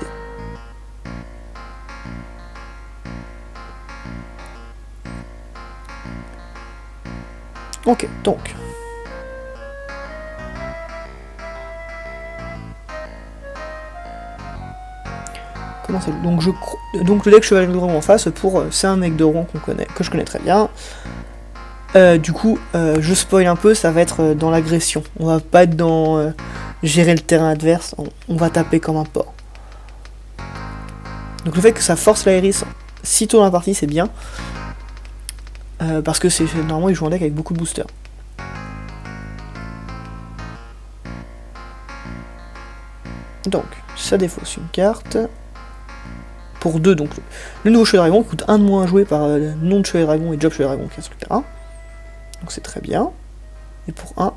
B: Ok, donc. Comment ça joue ? Donc le deck Chevalier de Rouen en face, c'est un mec de Rouen que je connais très bien. Du coup, je spoil un peu, ça va être dans l'agression. On va pas être dans gérer le terrain adverse, on va taper comme un porc. Donc le fait que ça force la Eris si tôt dans la partie, c'est bien. Parce que normalement, ils jouent en deck avec beaucoup de boosters. Donc, ça défausse une carte. Pour 2, donc le nouveau Chevalier Dragon coûte 1 de moins à jouer par nom de Chevalier Dragon et job Chevalier Dragon qui reste le terrain. Donc c'est très bien. Et pour 1,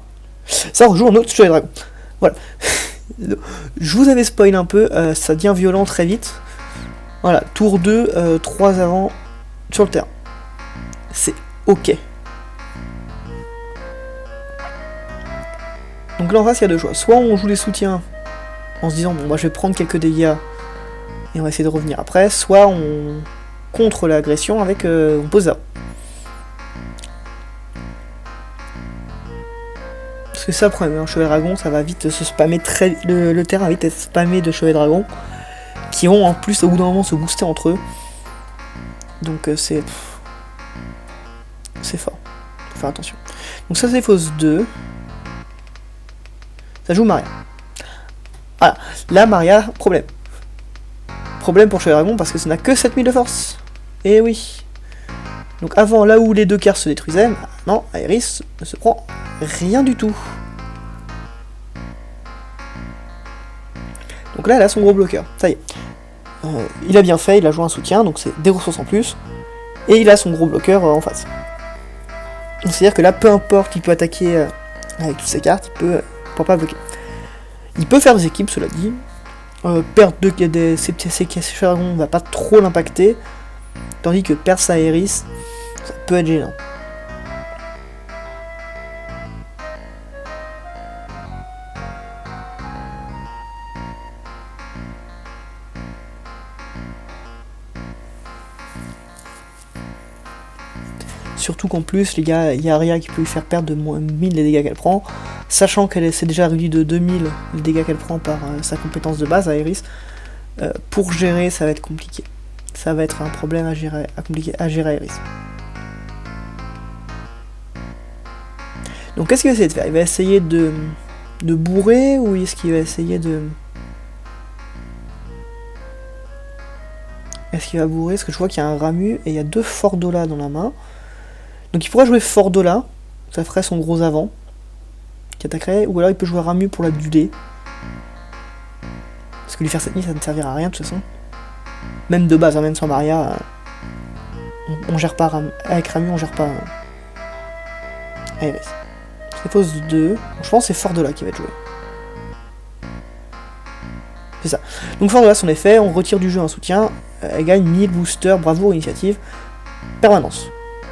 B: ça rejoue un autre Chevalier Dragon. Voilà. Je vous avais spoil un peu, ça devient violent très vite. Voilà, tour 2, 3 avant sur le terrain. C'est ok. Donc là en face il y a deux choix. Soit on joue les soutiens en se disant bon moi je vais prendre quelques dégâts et on va essayer de revenir après, soit on contre l'agression avec on pose là. Parce que ça le problème, un Chevalier Dragon ça va vite se spammer le terrain va vite être spammé de Chevalier Dragon qui vont en plus au bout d'un moment se booster entre eux. Donc c'est fort, faut faire attention. Donc ça c'est fausse 2. Ça joue Maria. Voilà, là Maria, problème. Problème pour Chevalier Dragon parce que ça n'a que 7000 de force. Et oui. Donc avant, là où les deux cartes se détruisaient, non, Aeris ne se prend rien du tout. Donc là, elle a son gros bloqueur. Ça y est. Il a bien fait, il a joué un soutien, donc c'est des ressources en plus. Et il a son gros bloqueur en face. C'est-à-dire que là, peu importe, il peut attaquer avec toutes ses cartes, il peut pas bloquer. Il peut faire des équipes, cela dit. Perdre ses Chevaliers Dragons ne va pas trop l'impacter. Tandis que perdre sa Aeris, ça peut être gênant. Surtout qu'en plus, les gars, il y a Aria qui peut lui faire perdre de moins 1000 les dégâts qu'elle prend, sachant qu'elle s'est déjà réduit de 2000 les dégâts qu'elle prend par sa compétence de base, Aeris. Pour gérer, ça va être compliqué. Ça va être un problème à gérer Aeris. Donc qu'est-ce qu'il va essayer de faire? Il va essayer de bourrer, ou est-ce qu'il va essayer de... Est-ce qu'il va bourrer? Parce que je vois qu'il y a un Ramu et il y a 2 Fordola dans la main. Donc il pourrait jouer Fordola, ça ferait son gros avant, qui attaquerait, ou alors il peut jouer Ramu pour la duler. Parce que lui faire cette nuit, ça ne servira à rien de toute façon. Même de base, hein, même sans Maria, on gère pas avec Ramu, on gère pas Iris. Ça pose 2. Je pense que c'est Fordola qui va être joué. C'est ça. Donc Fordola, son effet, on retire du jeu un soutien, elle gagne 1000 booster, bravoure, initiative, permanence.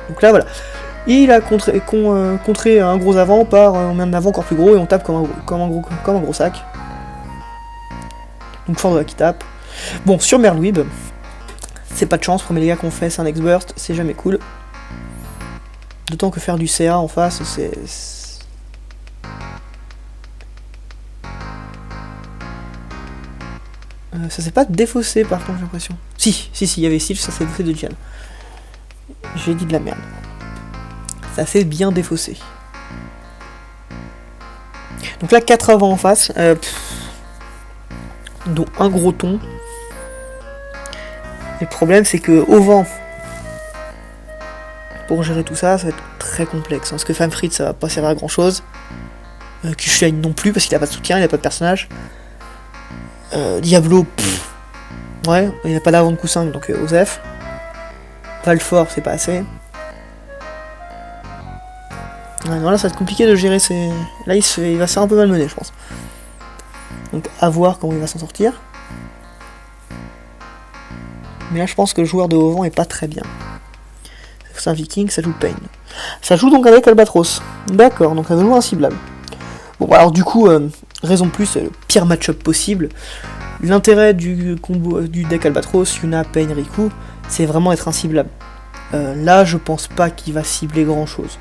B: Donc là voilà. Il a contré un gros avant par on met un avant encore plus gros et on tape comme un gros sac. Donc Fordola qui tape. Bon, sur Merlwib, c'est pas de chance, premier dégât qu'on fait c'est un X-Burst, c'est jamais cool. D'autant que faire du CA en face, c'est... ça s'est pas défaussé par contre, j'ai l'impression. Si, il y avait Sylph, ça s'est défaussé de Gian. J'ai dit de la merde. Ça s'est bien défaussé. Donc là, 4 avant en face, dont un gros ton. Et le problème, c'est que au vent, pour gérer tout ça, ça va être très complexe. Hein, parce que Famfrit, ça va pas servir à grand chose. Kushain non plus, parce qu'il a pas de soutien, il a pas de personnage. Diablo, ouais, il n'a pas d'avant de coup 5, donc Osef. Valfort, c'est pas assez. Ouais, non, là, ça va être compliqué de gérer ces... Là, il va se faire un peu malmener, je pense. Donc, à voir comment il va s'en sortir. Mais là, je pense que le joueur de haut vent est pas très bien. C'est un viking, ça joue Pain. Ça joue donc avec Albatros. D'accord, donc ça va jouer inciblable. Bon, alors du coup, raison de plus, c'est le pire match-up possible. L'intérêt du combo du deck Albatros, Yuna, Pain, Riku, c'est vraiment être inciblable. Là, je pense pas qu'il va cibler grand-chose.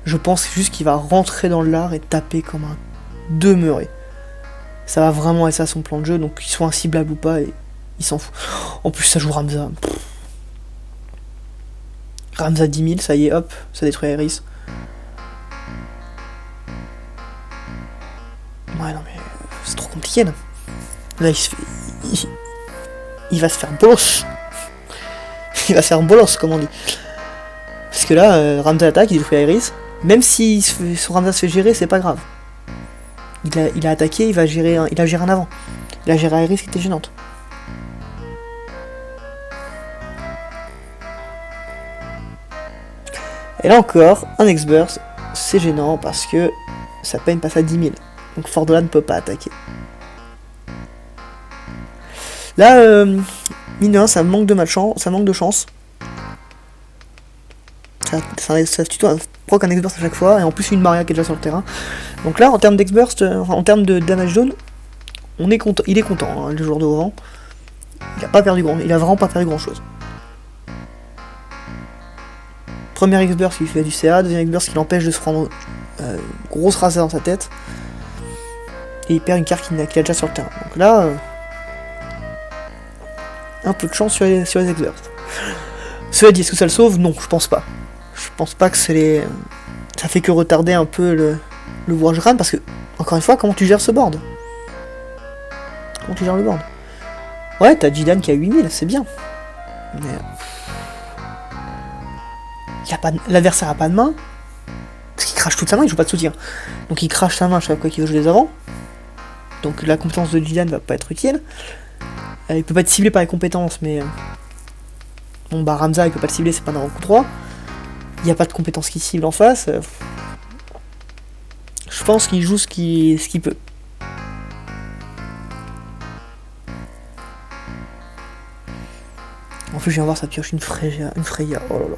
B: Je pense juste qu'il va rentrer dans l'art et taper comme un demeuré. Ça va vraiment être ça son plan de jeu, donc qu'il soit inciblable ou pas, et il s'en fout. En plus, ça joue Ramza. Ramza 10 000, ça y est, hop, ça détruit Iris. Ouais, non mais c'est trop compliqué là. Là, il va se faire bolos. Il va se faire bolos, comme on dit. Parce que là, Ramza attaque, il détruit Iris. Même si son Ramza se fait gérer, c'est pas grave. Il a attaqué, il a géré un avant. Il a géré Iris qui était gênante. Et là encore, un X-Burst, c'est gênant parce que sa peine passe à 10 000. Donc Fordola ne peut pas attaquer. Là, mine de rien, ça manque de malchance, ça manque de chance. Ça tuto proc un X-Burst à chaque fois, et en plus une Maria qui est déjà sur le terrain. Donc là, en termes d'X-Burst, en termes de damage zone, il est content, hein, le joueur de haut vent. Il a vraiment pas perdu grand chose. Premier X-Burst qui fait du CA, deuxième X-Burst qui l'empêche de se prendre grosse rasée dans sa tête. Et il perd une carte qu'il a déjà sur le terrain. Donc là, un peu de chance sur les X-Burst. Cela dit, est-ce que ça le sauve? Non, je pense pas. Je pense pas que ça fait que retarder un peu le Warge Ran, parce que, encore une fois, comment tu gères ce board? Comment tu gères le board? Ouais, t'as Jidan qui a 8000, c'est bien. Mais... l'adversaire a pas de main, parce qu'il crache toute sa main, il joue pas de soutien. Donc il crache sa main à chaque fois qu'il veut jouer des avants. Donc la compétence de Jidan va pas être utile. Il peut pas être ciblé par les compétences, mais... Bon bah Ramza il peut pas le cibler, c'est pas un coup 3. Il n'y a pas de compétence qui cible en face. Je pense qu'il joue ce qu'il peut. En plus je viens voir ça pioche une Freya, oh là là.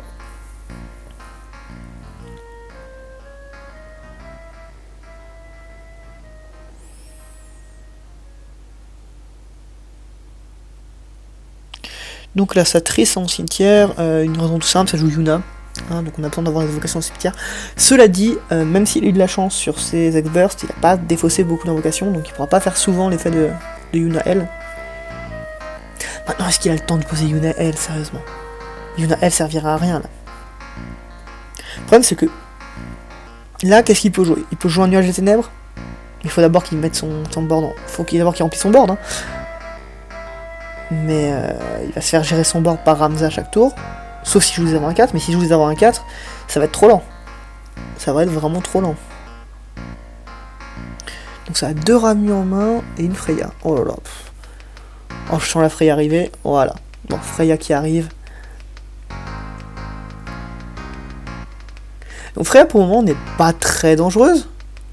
B: Donc là, ça trisse en cimetière, une raison tout simple, ça joue Yuna, hein, donc on a besoin d'avoir des invocations en cimetière. Cela dit, même s'il a eu de la chance sur ses X-Bursts, il n'a pas défaussé beaucoup d'invocations, donc il pourra pas faire souvent l'effet de Yuna L. Maintenant, est-ce qu'il a le temps de poser Yuna L, sérieusement? Yuna L servira à rien, là. Le problème, c'est que Là, qu'est-ce qu'il peut jouer? Il peut jouer un nuage des ténèbres. Il faut d'abord qu'il mette son board. Il faut d'abord qu'il remplisse son board. Hein. Mais il va se faire gérer son board par Ramza à chaque tour. Sauf s'il joue des avant 4. Mais s'il joue des avant 4, ça va être trop lent. Ça va être vraiment trop lent. Donc ça a 2 Ramus en main et une Freya. Oh là là. Oh, je sens la Freya arriver. Voilà. Bon, Freya qui arrive. Donc Freya pour le moment n'est pas très dangereuse.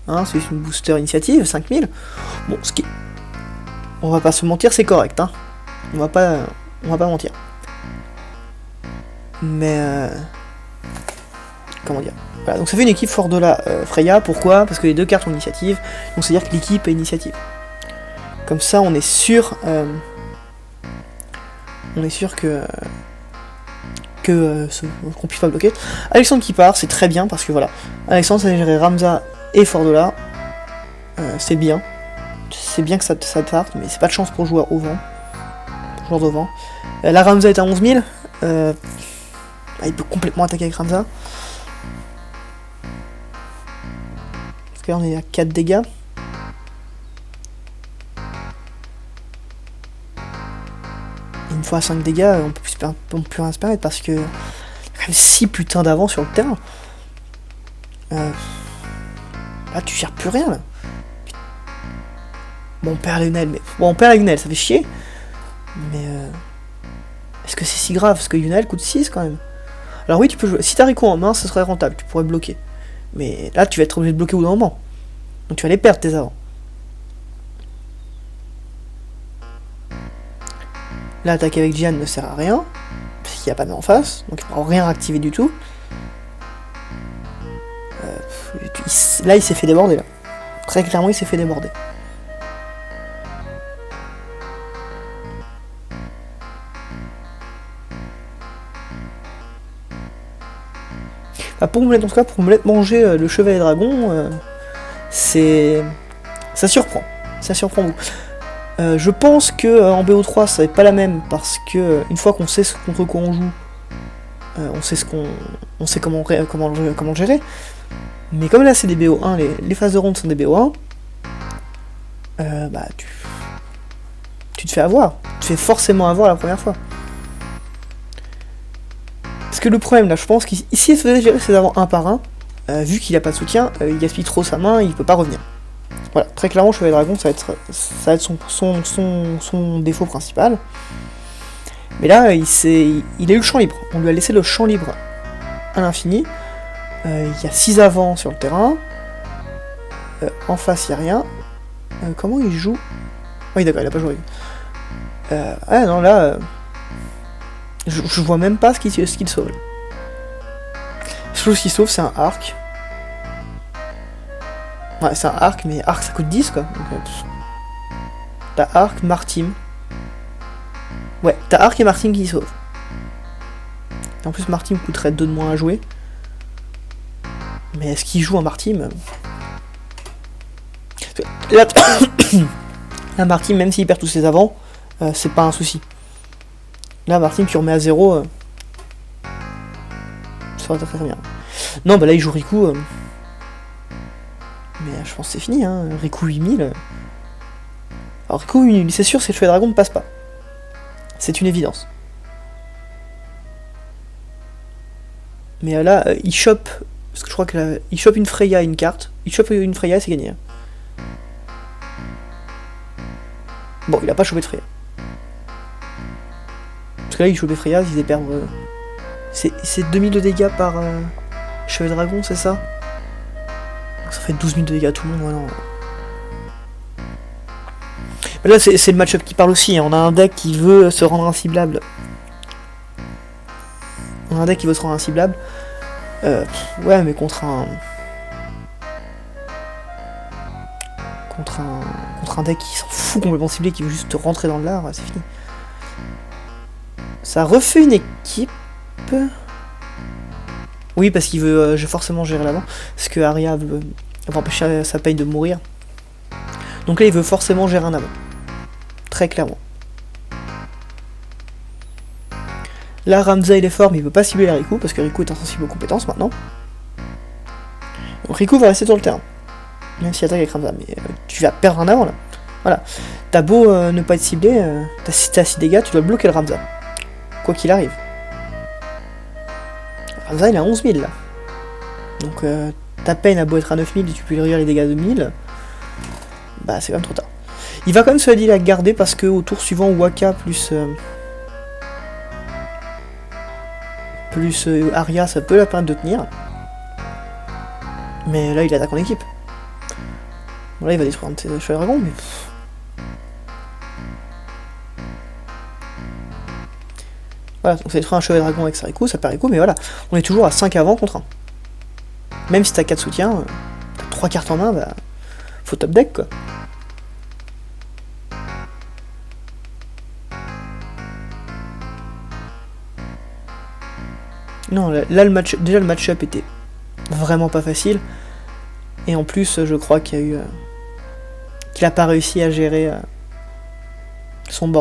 B: Hein, c'est une booster initiative, 5000. Bon, ce qui... On va pas se mentir, c'est correct. Hein. On va pas mentir. Mais... Comment dire? Voilà, donc ça fait une équipe fort de la Freya. Pourquoi? Parce que les 2 cartes ont initiative. Donc c'est-à-dire que l'équipe a initiative. Comme ça, on est sûr... on est sûr que... qu'on puisse pas bloquer. Alexandre qui part, c'est très bien parce que voilà. Alexandre, ça va gérer Ramza et Fordola. C'est bien. C'est bien que ça parte, mais c'est pas de chance pour jouer au vent. Joueur de vent. La Ramza est à 11 000. Il peut complètement attaquer avec Ramza. Parce que là on est à 4 dégâts. Une fois à 5 dégâts, on peut plus rien se permettre parce que il y a quand même 6 putains d'avance sur le terrain. Là tu gères plus rien là. Bon on perd Lionel, mais. Bon on perd Lionel, ça fait chier. Mais est-ce que c'est si grave? Parce que Lionel coûte 6 quand même. Alors oui tu peux jouer. Si t'as Rico en main, ce serait rentable, tu pourrais bloquer. Mais là tu vas être obligé de bloquer au bout d'un moment. Donc tu vas les perdre tes avants. Là, attaquer avec Gian ne sert à rien, parce qu'il n'y a pas de main en face, donc il ne pourra rien activer du tout. Là, il s'est fait déborder, là. Très clairement, il s'est fait déborder. Bah, pour me mettre manger le chevalier dragon, c'est... Ça surprend beaucoup. Je pense que en BO3 ça va être pas la même parce que une fois qu'on sait contre quoi on joue, on sait comment le gérer. Mais comme là c'est des BO1, les phases de ronde sont des BO1, bah tu te fais avoir. Tu te fais forcément avoir la première fois. Parce que le problème là, je pense qu'ici il faisait gérer ses avants un par un, vu qu'il a pas de soutien, il gaspille trop sa main, il peut pas revenir. Voilà, très clairement, Chevalier Dragon, ça va être son défaut principal. Mais là, il a eu le champ libre. On lui a laissé le champ libre à l'infini. Il y a 6 avants sur le terrain. En face, il n'y a rien. Comment il joue? Oui, d'accord, il a pas joué. Ah non, là... je vois même pas ce qu'il sauve. La chose qu'il sauve, c'est un arc. Ouais, c'est un arc, mais arc ça coûte 10 quoi. T'as arc, Martim. Ouais, t'as arc et Martim qui sauvent. Et en plus, Martim coûterait 2 de moins à jouer. Mais est-ce qu'il joue en Martim? Là, Martim, même s'il perd tous ses avants, c'est pas un souci. Là, Martim, tu remets à 0. Ça va très bien. Non, bah là, il joue Riku. Mais je pense que c'est fini, hein. Riku 8000. Alors Riku 8000, c'est sûr, c'est le Chevalier Dragon ne passe pas. C'est une évidence. Mais là, il chope. Parce que je crois que là, il chope une Freya, une carte. Il chope une Freya, c'est gagné. Bon, il a pas chopé de Freya. Parce que là, il chope des Freya, il les perd. C'est 2000 de dégâts par Chevalier Dragon, c'est ça? Ça fait 12 000 de dégâts à tout le monde, voilà. Mais là, c'est le match-up qui parle aussi. Hein. On a un deck qui veut se rendre inciblable. Ouais, mais contre un deck qui s'en fout complètement ciblé, qui veut juste rentrer dans l'art, c'est fini. Ça refait une équipe. Oui, parce qu'il veut forcément gérer l'avant. Parce que Arya va empêcher sa paye de mourir. Donc là, il veut forcément gérer un avant. Très clairement. Là, Ramza, il est fort, mais il veut pas cibler la Riku, parce que Riku est insensible aux compétences maintenant. Donc Riku va rester sur le terrain. Même s'il attaque avec Ramza. Mais tu vas perdre un avant là. Voilà. T'as beau ne pas être ciblé, t'as 6 dégâts, tu dois bloquer le Ramza. Quoi qu'il arrive. Ramza il a 11 000 là. Donc ta peine à beau être à 9 000 et tu peux lui réduire les dégâts de 1000. Bah c'est quand même trop tard. Il va quand même se dire la garder parce que au tour suivant Waka plus Arya ça peut la permettre de tenir. Mais là il attaque en équipe. Bon là il va détruire un de ses cheveux dragons mais... Voilà, donc ça détruit un chevalier dragon avec sa Riku, ça perd Riku, mais voilà, on est toujours à 5 avant contre 1. Même si t'as 4 soutiens, t'as 3 cartes en main, bah faut top deck quoi. Non, là le match, déjà le match-up était vraiment pas facile. Et en plus, je crois qu'il y a eu... qu'il a pas réussi à gérer son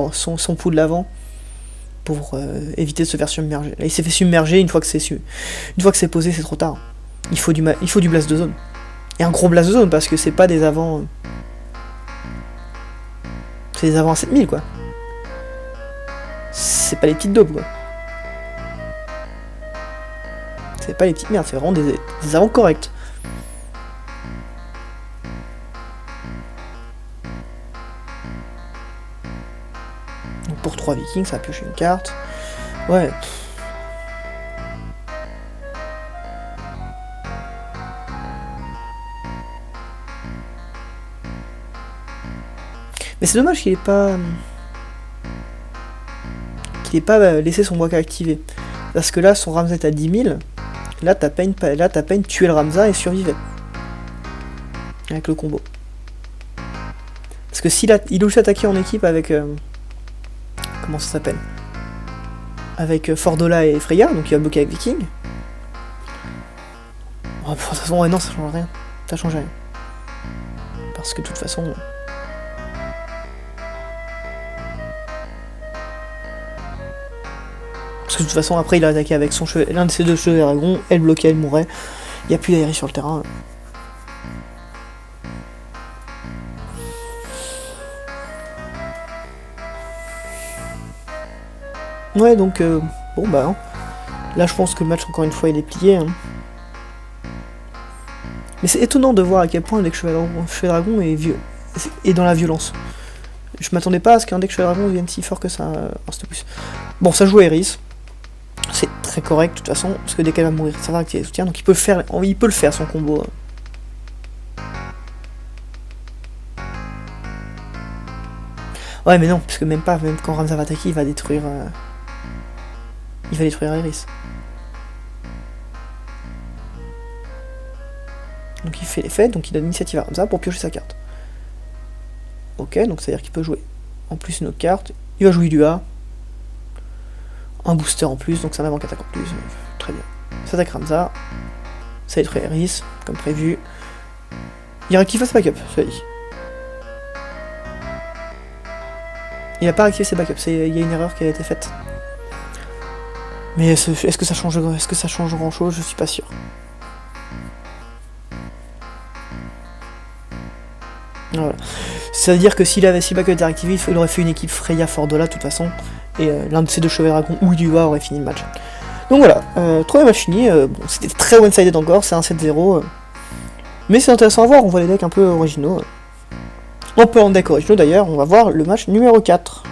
B: pouls de l'avant pour éviter de se faire submerger. Là, il s'est fait submerger une fois que c'est posé, c'est trop tard. Il faut du blast de zone. Et un gros blast de zone, parce que c'est pas des avants... c'est des avants à 7000, quoi. C'est pas les petites daubes, quoi. C'est pas les petites merdes, c'est vraiment des avants corrects. Donc pour 3 vikings, ça va piocher une carte. Ouais. Mais c'est dommage qu'il ait pas laissé son Waka activé. Parce que là, son Ramza est à 10 000. Là, t'as peine tué le Ramza et survivait. Avec le combo. Parce que s'il a aussi attaqué en équipe avec... comment ça s'appelle? Avec Fordola et Freya, donc il va bloquer avec Viking. Oh, de toute façon, ouais, non, ça change rien. Ça change rien. Parce que de toute façon... Parce que de toute façon, après, il a attaqué avec l'un de ses 2 cheveux dragons, elle bloquait, elle mourait. Il n'y a plus d'aérie sur le terrain. Ouais, donc, bon, bah, hein. Là, je pense que le match, encore une fois, il est plié. Hein. Mais c'est étonnant de voir à quel point le deck Chevalier Dragon est dans la violence. Je m'attendais pas à ce qu'un deck Chevalier Dragon vienne si fort que ça. Plus. Bon, ça joue Eris. C'est très correct de toute façon, parce que dès qu'elle va mourir, ça va activer les soutiens, donc il peut le faire son combo. Ouais mais non, parce que même quand Ramza va attaquer, il va détruire Eris. Donc il fait l'effet, donc il donne l'initiative à Ramza pour piocher sa carte. Ok, donc c'est à dire qu'il peut jouer en plus une autre carte, il va jouer du A. Un booster en plus, donc c'est un avant qu'attaque en plus. Très bien. Ça attaque Ramza. Ça détruit Eris, comme prévu. Il réactive sa backup, ça dit. Il n'a pas réactivé ses backups, il y a une erreur qui a été faite. Mais est-ce que ça change grand chose? Je suis pas sûr. Voilà. Ça veut dire que s'il avait 6 backups réactivés, il aurait fait une équipe Freya Fordola de toute façon. Et l'un de ces 2 chevaliers dragons ou Iluva aurait fini le match. Donc voilà, troisième match fini. Bon, c'était très one-sided encore, c'est un 7-0. Mais c'est intéressant à voir, on voit les decks un peu originaux. En parlant de decks originaux d'ailleurs, on va voir le match numéro 4.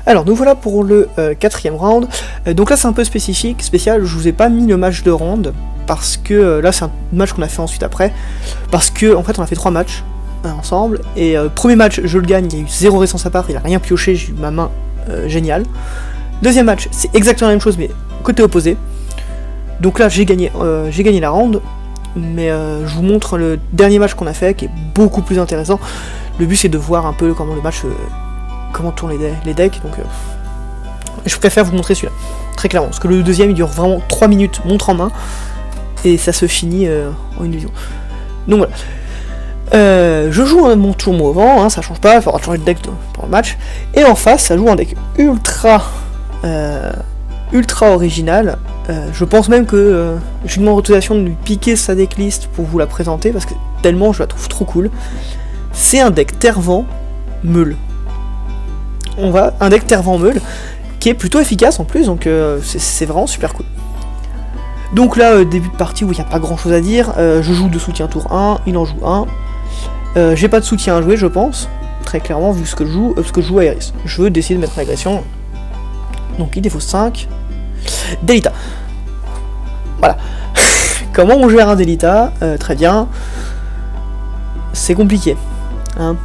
B: Alors nous voilà pour le 4ème round. Donc là c'est un peu spécial, je vous ai pas mis le match de round. Parce que là c'est un match qu'on a fait ensuite après. Parce que en fait on a fait 3 matchs. Ensemble, et premier match je le gagne, il y a eu 0 résistance à part, il a rien pioché, j'ai eu ma main géniale. Deuxième match, c'est exactement la même chose mais côté opposé. Donc là j'ai gagné la round, mais je vous montre le dernier match qu'on a fait qui est beaucoup plus intéressant. Le but c'est de voir un peu comment le match, comment tournent les decks, donc je préfère vous montrer celui-là, très clairement, parce que le deuxième il dure vraiment 3 minutes montre en main, et ça se finit en une vision. Donc voilà. Je joue mon tour mouvant, hein, ça change pas, il faudra changer de deck pour le match. Et en face, ça joue un deck ultra original, Je pense même que je lui demande l'autorisation de lui piquer sa decklist pour vous la présenter, parce que tellement je la trouve trop cool. C'est un deck Terre-Vent Meule. Un deck Terre-Vent Meule qui est plutôt efficace en plus, donc c'est vraiment super cool. Donc là, début de partie où il n'y a pas grand chose à dire, je joue de soutien tour 1, il en joue 1. J'ai pas de soutien à jouer, je pense, très clairement, vu ce que je joue à Aeris. Je veux décider de mettre une agression. Donc il défausse 5. Delita. Voilà. Comment on gère un Delita? Très bien. C'est compliqué. Hein,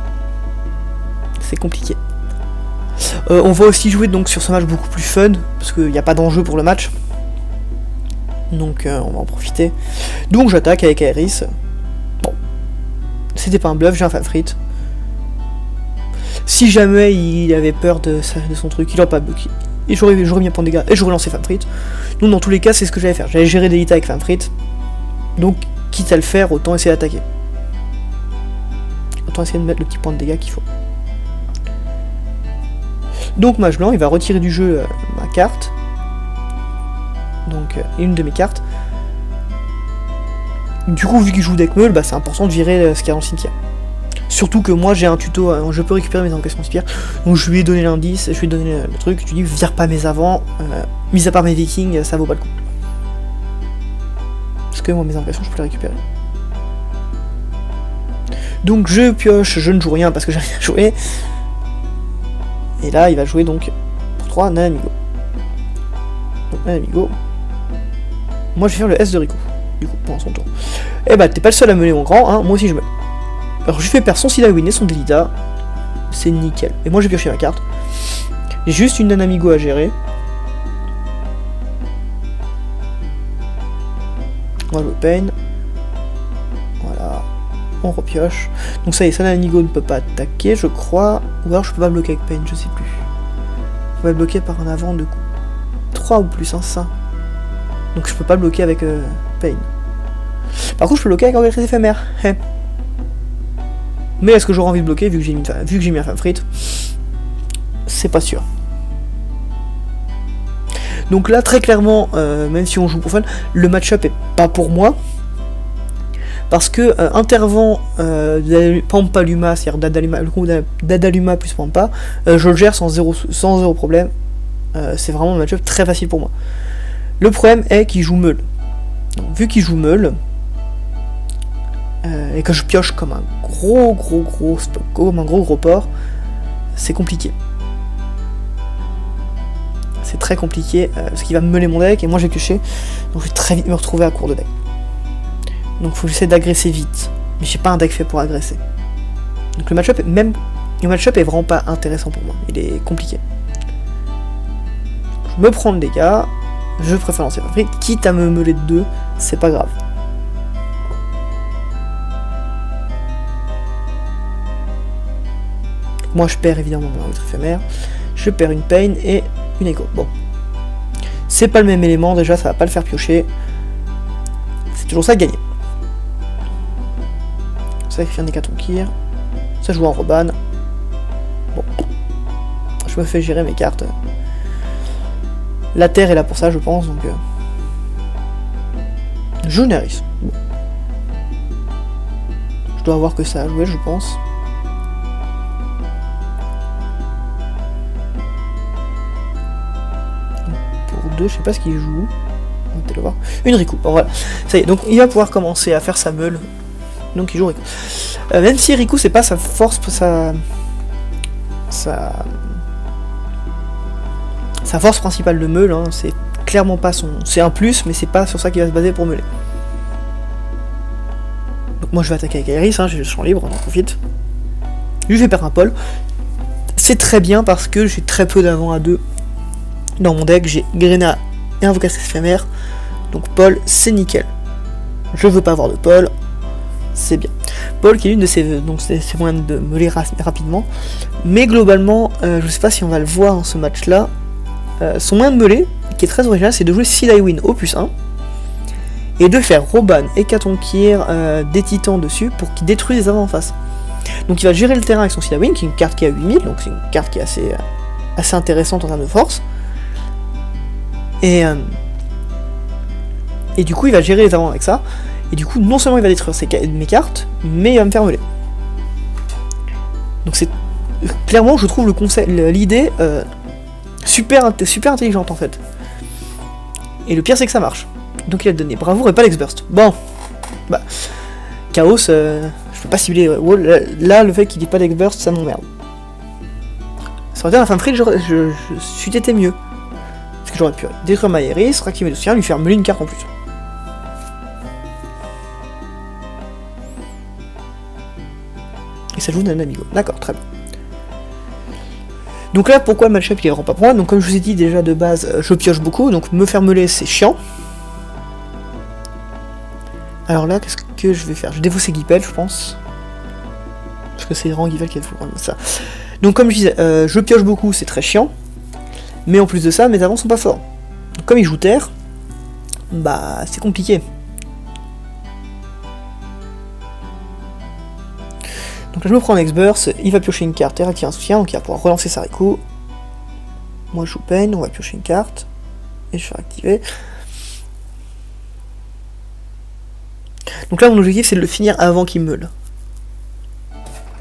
B: c'est compliqué. On va aussi jouer donc sur ce match beaucoup plus fun, parce qu'il n'y a pas d'enjeu pour le match. Donc on va en profiter. Donc j'attaque avec Aeris. Bon. C'était pas un bluff, j'ai un Famfrit. Si jamais il avait peur de son truc, il aurait pas bloqué. Et j'aurais mis un point de dégâts et j'aurais lancé Famfrit. Donc dans tous les cas, c'est ce que j'allais faire. J'allais gérer Delita avec Famfrit. Donc, quitte à le faire, autant essayer d'attaquer. Autant essayer de mettre le petit point de dégâts qu'il faut. Donc mage blanc, il va retirer du jeu ma carte. Donc une de mes cartes. Du coup, vu qu'il joue deck meule, bah, c'est important de virer ce qu'il y a dans le cimetière. Surtout que moi j'ai un tuto, je peux récupérer mes invocations spire. Donc je lui ai donné l'indice, je lui ai donné le truc, je lui ai dit vire pas mes avants, mis à part mes vikings, ça vaut pas le coup. Parce que moi mes invocations je peux les récupérer. Donc je pioche, je ne joue rien parce que j'ai rien joué. Et là il va jouer donc pour 3 Nanamigo. Donc Nanamigo. Moi je vais faire le S de Riku, du coup, pendant son tour. Eh bah t'es pas le seul à mener mon grand, hein, moi aussi je meurs. Alors je fais perdre son Sidawin et son Delita, c'est nickel. Et moi j'ai pioché ma carte. J'ai juste une Nanamigo à gérer. On va jouer Pain. Voilà. On repioche. Donc ça y est, sa Nanamigo ne peut pas attaquer, je crois. Ou alors je peux pas bloquer avec Pain, je sais plus. On va bloquer par un avant de 3 ou plus, hein, ça. Donc je peux pas bloquer avec Pain. Par contre je peux bloquer avec Organisatrice éphémère. Mais est-ce que j'aurai envie de bloquer vu que j'ai mis un Famfrit? C'est pas sûr. Donc là très clairement, même si on joue pour fun, le match-up est pas pour moi. Parce que Intervent Pampa Luma, c'est-à-dire le combo d'Adaluma plus Pampa, je le gère sans zéro problème. C'est vraiment un match-up très facile pour moi. Le problème est qu'il joue meule. Donc, vu qu'il joue meule, et que je pioche comme un gros port, c'est compliqué. C'est très compliqué, parce qu'il va me meuler mon deck, et moi j'ai pioché, donc je vais très vite me retrouver à court de deck. Donc faut que j'essaie d'agresser vite, mais j'ai pas un deck fait pour agresser. Donc le match-up est vraiment pas intéressant pour moi, il est compliqué. Je me prends le dégât, je préfère lancer Famfrit, quitte à me meuler de 2, c'est pas grave. Moi je perds évidemment mon arbitre éphémère, je perds une Pain et une Echo. Bon. C'est pas le même élément, déjà ça va pas le faire piocher. C'est toujours ça gagner. Ça fait un Hécatonkir. Ça joue en Roban. Bon. Je me fais gérer mes cartes. La terre est là pour ça je pense, donc. Je joue Aeris. Bon. Je dois avoir que ça à jouer je pense. Je sais pas ce qu'il joue. On va peut-être le voir. Une Riku. Bon voilà. Ça y est. Donc il va pouvoir commencer à faire sa meule. Donc il joue Riku. Même si Riku c'est pas sa force, sa force principale de meule. Hein, c'est clairement pas son. C'est un plus, mais c'est pas sur ça qu'il va se baser pour meuler. Donc moi je vais attaquer avec Aeris. Hein, j'ai le champ libre. On en profite. Je vais perdre un Paul. C'est très bien parce que j'ai très peu d'avant à 2. Dans mon deck, j'ai Grena et Invocatrice éphémère. Donc Paul, c'est nickel. Je veux pas avoir de Paul. C'est bien. Paul qui est l'une de ses moyens de meuler rapidement. Mais globalement, je sais pas si on va le voir dans ce match-là. Son moyen de meuler, qui est très original, c'est de jouer Sidawin au plus 1. Et de faire Roban et Hécatonkir des titans dessus pour qu'ils détruisent les avants en face. Donc il va gérer le terrain avec son Sidawin, qui est une carte qui a 8000. Donc c'est une carte qui est assez intéressante en termes de force. Et Et du coup, il va gérer les avants avec ça. Et du coup, non seulement il va détruire mes cartes, mais il va me faire voler. Donc c'est... Clairement, je trouve l'idée super intelligente en fait. Et le pire, c'est que ça marche. Donc il a donné bravoure et pas l'exburst. Bon. Bah... Chaos, je peux pas cibler... là, le fait qu'il ait pas d'exburst, ça m'emmerde. Ça aurait été un femme free, je suis été mieux. Parce que j'aurais pu détruire ma Iris, réactiver le soutien, lui faire meler une carte en plus. Et ça joue d'un amigo. D'accord, très bien. Donc là, pourquoi le match-up il est vraiment pas pour moi? Donc comme je vous ai dit déjà de base, je pioche beaucoup, donc me faire meuler c'est chiant. Alors là, qu'est-ce que je vais faire? Je vais défausser Guipel, je pense. Parce que c'est vraiment Guipel qui a fait ça. Donc comme je disais, je pioche beaucoup, c'est très chiant. Mais en plus de ça, mes avants sont pas forts. Donc, comme il joue terre, bah c'est compliqué. Donc là je me prends un X-Burst, il va piocher une carte et réactiver un soutien, donc il va pouvoir relancer Sariko. Moi je joue peine, on va piocher une carte. Et je vais réactiver. Donc là mon objectif c'est de le finir avant qu'il meule.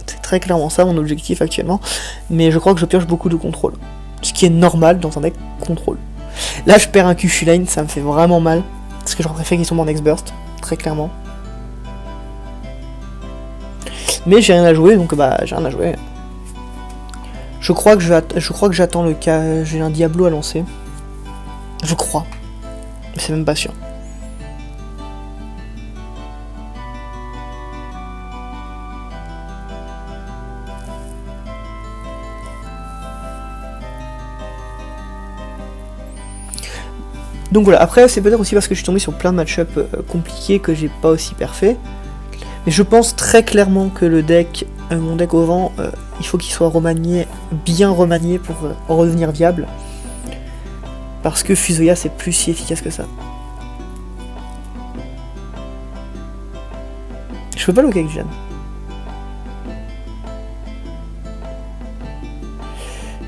B: C'est très clairement ça mon objectif actuellement. Mais je crois que je pioche beaucoup de contrôle. Ce qui est normal dans un deck contrôle. Là je perds un Q Line, ça me fait vraiment mal. Parce que j'aurais préféré qu'il tombe en X-Burst, très clairement. Mais j'ai rien à jouer, donc bah j'ai rien à jouer. Je crois que j'attends le cas. J'ai un Diablo à lancer. Je crois. Mais c'est même pas sûr. Donc voilà, après c'est peut-être aussi parce que je suis tombé sur plein de match-up compliqués que j'ai pas aussi parfait. Mais je pense très clairement que le deck, mon deck au vent, il faut qu'il soit remanié, bien remanié pour redevenir viable. Parce que Fusoya c'est plus si efficace que ça. Je peux pas loquer avec Jeanne.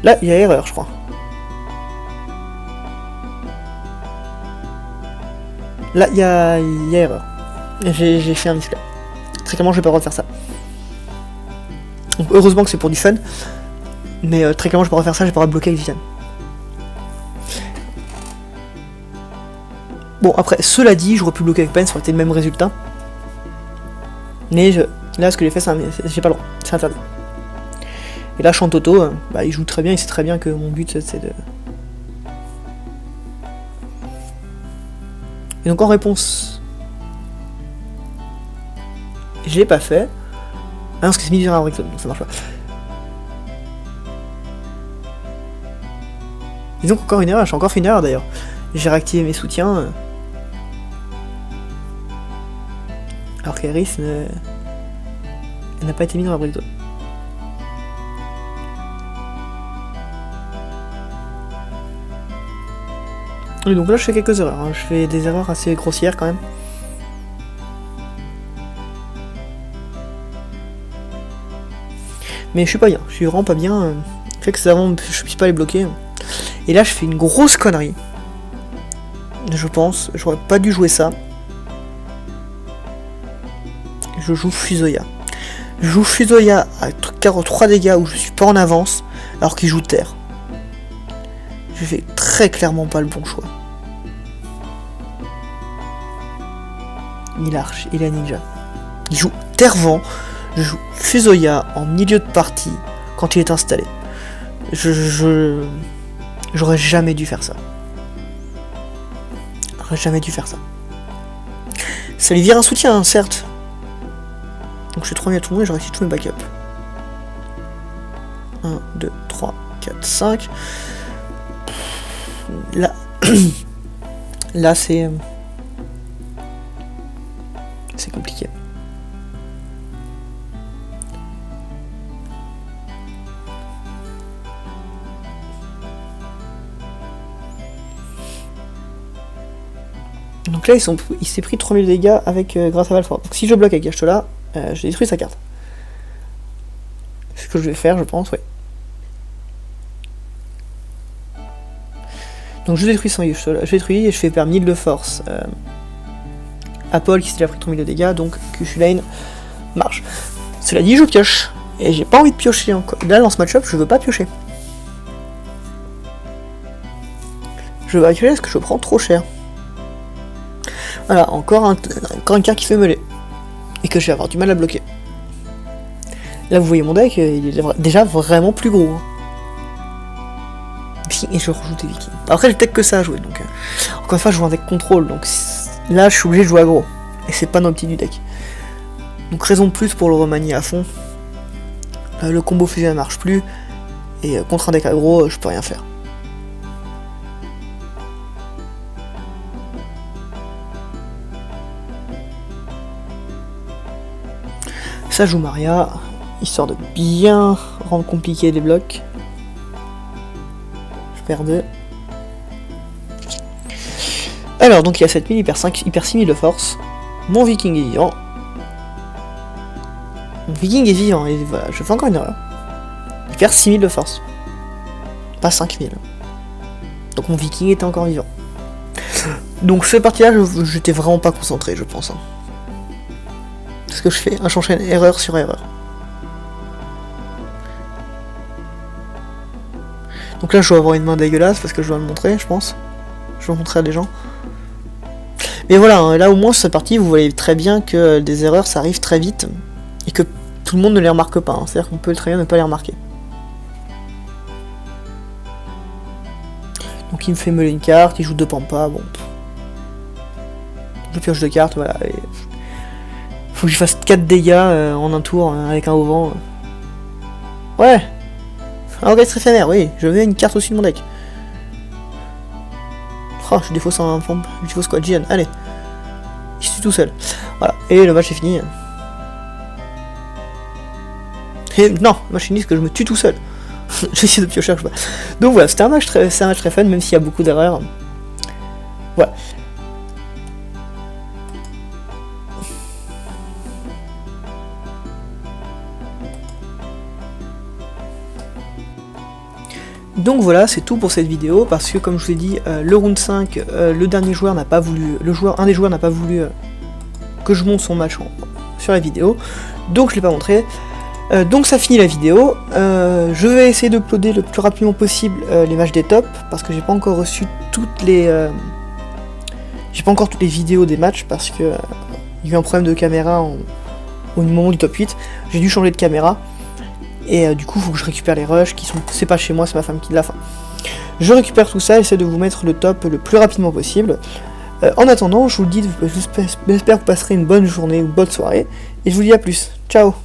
B: Là, il y a erreur, je crois. Là, il y a erreur. J'ai fait un misclé. Très clairement, j'ai pas le droit de faire ça. Donc, heureusement que c'est pour du fun. Mais très clairement, je peux pas faire ça, j'ai pas le droit de bloquer avec Viviane. Bon, après, cela dit, j'aurais pu bloquer avec Pen, ça aurait été le même résultat. Mais là, ce que j'ai fait, j'ai pas le droit, c'est interdit. Et là, Chantoto, bah, il joue très bien, il sait très bien que mon but, c'est de... Et donc, en réponse... Je l'ai pas fait. Ah non, parce que c'est mis sur un Brixton, donc ça marche pas. Et donc, encore une erreur, j'ai encore fait une erreur d'ailleurs. J'ai réactivé mes soutiens. Alors qu'Iris n'a pas été mis dans la Brixton. Et donc là, je fais quelques erreurs. Hein. Je fais des erreurs assez grossières quand même. Mais je suis pas bien, je suis vraiment pas bien. Le fait que ça avant, je puisse pas les bloquer. Et là, je fais une grosse connerie. Je pense, j'aurais pas dû jouer ça. Je joue Fusoya. Je joue Fusoya à 3 dégâts où je suis pas en avance, alors qu'il joue terre. Je fais très clairement pas le bon choix. Il arche, il a ninja. Il joue terre-vent. Je joue Fusoya en milieu de partie quand il est installé. J'aurais jamais dû faire ça. J'aurais jamais dû faire ça. Ça lui vire un soutien, hein, certes. Donc je suis 3 000 à tout le monde et je réussis tous mes backups. 1, 2, 3, 4, 5. Là, là c'est compliqué. Donc là, il s'est pris 3000 dégâts avec grâce à Valfort. Donc si je bloque avec Gashtola, je détruis sa carte. C'est ce que je vais faire, je pense, ouais. Donc je détruis son Gashtola, je détruis et je fais perdre 1000 de force Apple qui s'est déjà pris 3000 de dégâts, donc Kyushu Lane marche. Cela dit, je pioche. Et j'ai pas envie de piocher encore. Là, dans ce match-up, je veux pas piocher. Je veux pas piocher parce que je prends trop cher. Voilà, encore une carte qui fait meuler. Et que je vais avoir du mal à bloquer. Là, vous voyez mon deck, il est déjà vraiment plus gros. Hein. Et je rajoute des vikings. Après, j'ai peut-être que ça à jouer, donc... encore une fois, je joue un deck contrôle, donc là, je suis obligé de jouer aggro. Et c'est pas dans le petit du deck. Donc, raison de plus pour le remanier à fond. Le combo fusion ne marche plus. Et contre un deck aggro, je peux rien faire. Ça joue Maria, histoire de bien rendre compliqué les blocs. Je perds 2. Alors, donc il y a 7000, il perd 6000 de force. Mon viking est vivant. Mon viking est vivant, et voilà, je fais encore une erreur. Il perd 6000 de force. Pas 5000. Donc mon viking était encore vivant. Donc cette partie-là, j'étais vraiment pas concentré, je pense. Hein. Ce que je fais, j'enchaîne erreur sur erreur. Donc là, je dois avoir une main dégueulasse parce que je dois le montrer, je pense. Je vais le montrer à des gens. Mais voilà, hein, là au moins sur cette partie, vous voyez très bien que des erreurs, ça arrive très vite. Et que tout le monde ne les remarque pas. Hein. C'est-à-dire qu'on peut très bien ne pas les remarquer. Donc il me fait meuler une carte, il joue 2 pampas, bon. Je pioche 2 cartes, voilà. Et... faut que je fasse 4 dégâts en un tour avec un auvent. Ouais. Un orchestre éphémère, oui. Je veux une carte au-dessus de mon deck. Oh, je défausse un fond. Je défausse quoi, Jian, allez. Je suis tout seul. Voilà. Et le match est fini. Et non, le match est fini parce que je me tue tout seul. J'essaie de piocher, je sais pas. Donc voilà, c'était un match très fun, même s'il y a beaucoup d'erreurs. Voilà. Donc voilà, c'est tout pour cette vidéo, parce que comme je vous ai dit, le round 5, le dernier joueur n'a pas voulu, un des joueurs n'a pas voulu que je monte son match sur la vidéo, donc je l'ai pas montré. Donc ça finit la vidéo. Je vais essayer d'uploader le plus rapidement possible les matchs des tops, parce que j'ai pas encore reçu toutes les vidéos des matchs, parce que il y a eu un problème de caméra au moment du top 8. J'ai dû changer de caméra. Et du coup, il faut que je récupère les rushs qui sont... c'est pas chez moi, c'est ma femme qui l'a fait. Je récupère tout ça, j'essaie de vous mettre le top le plus rapidement possible. En attendant, je vous le dis, j'espère que vous passerez une bonne journée, une bonne soirée. Et je vous dis à plus. Ciao.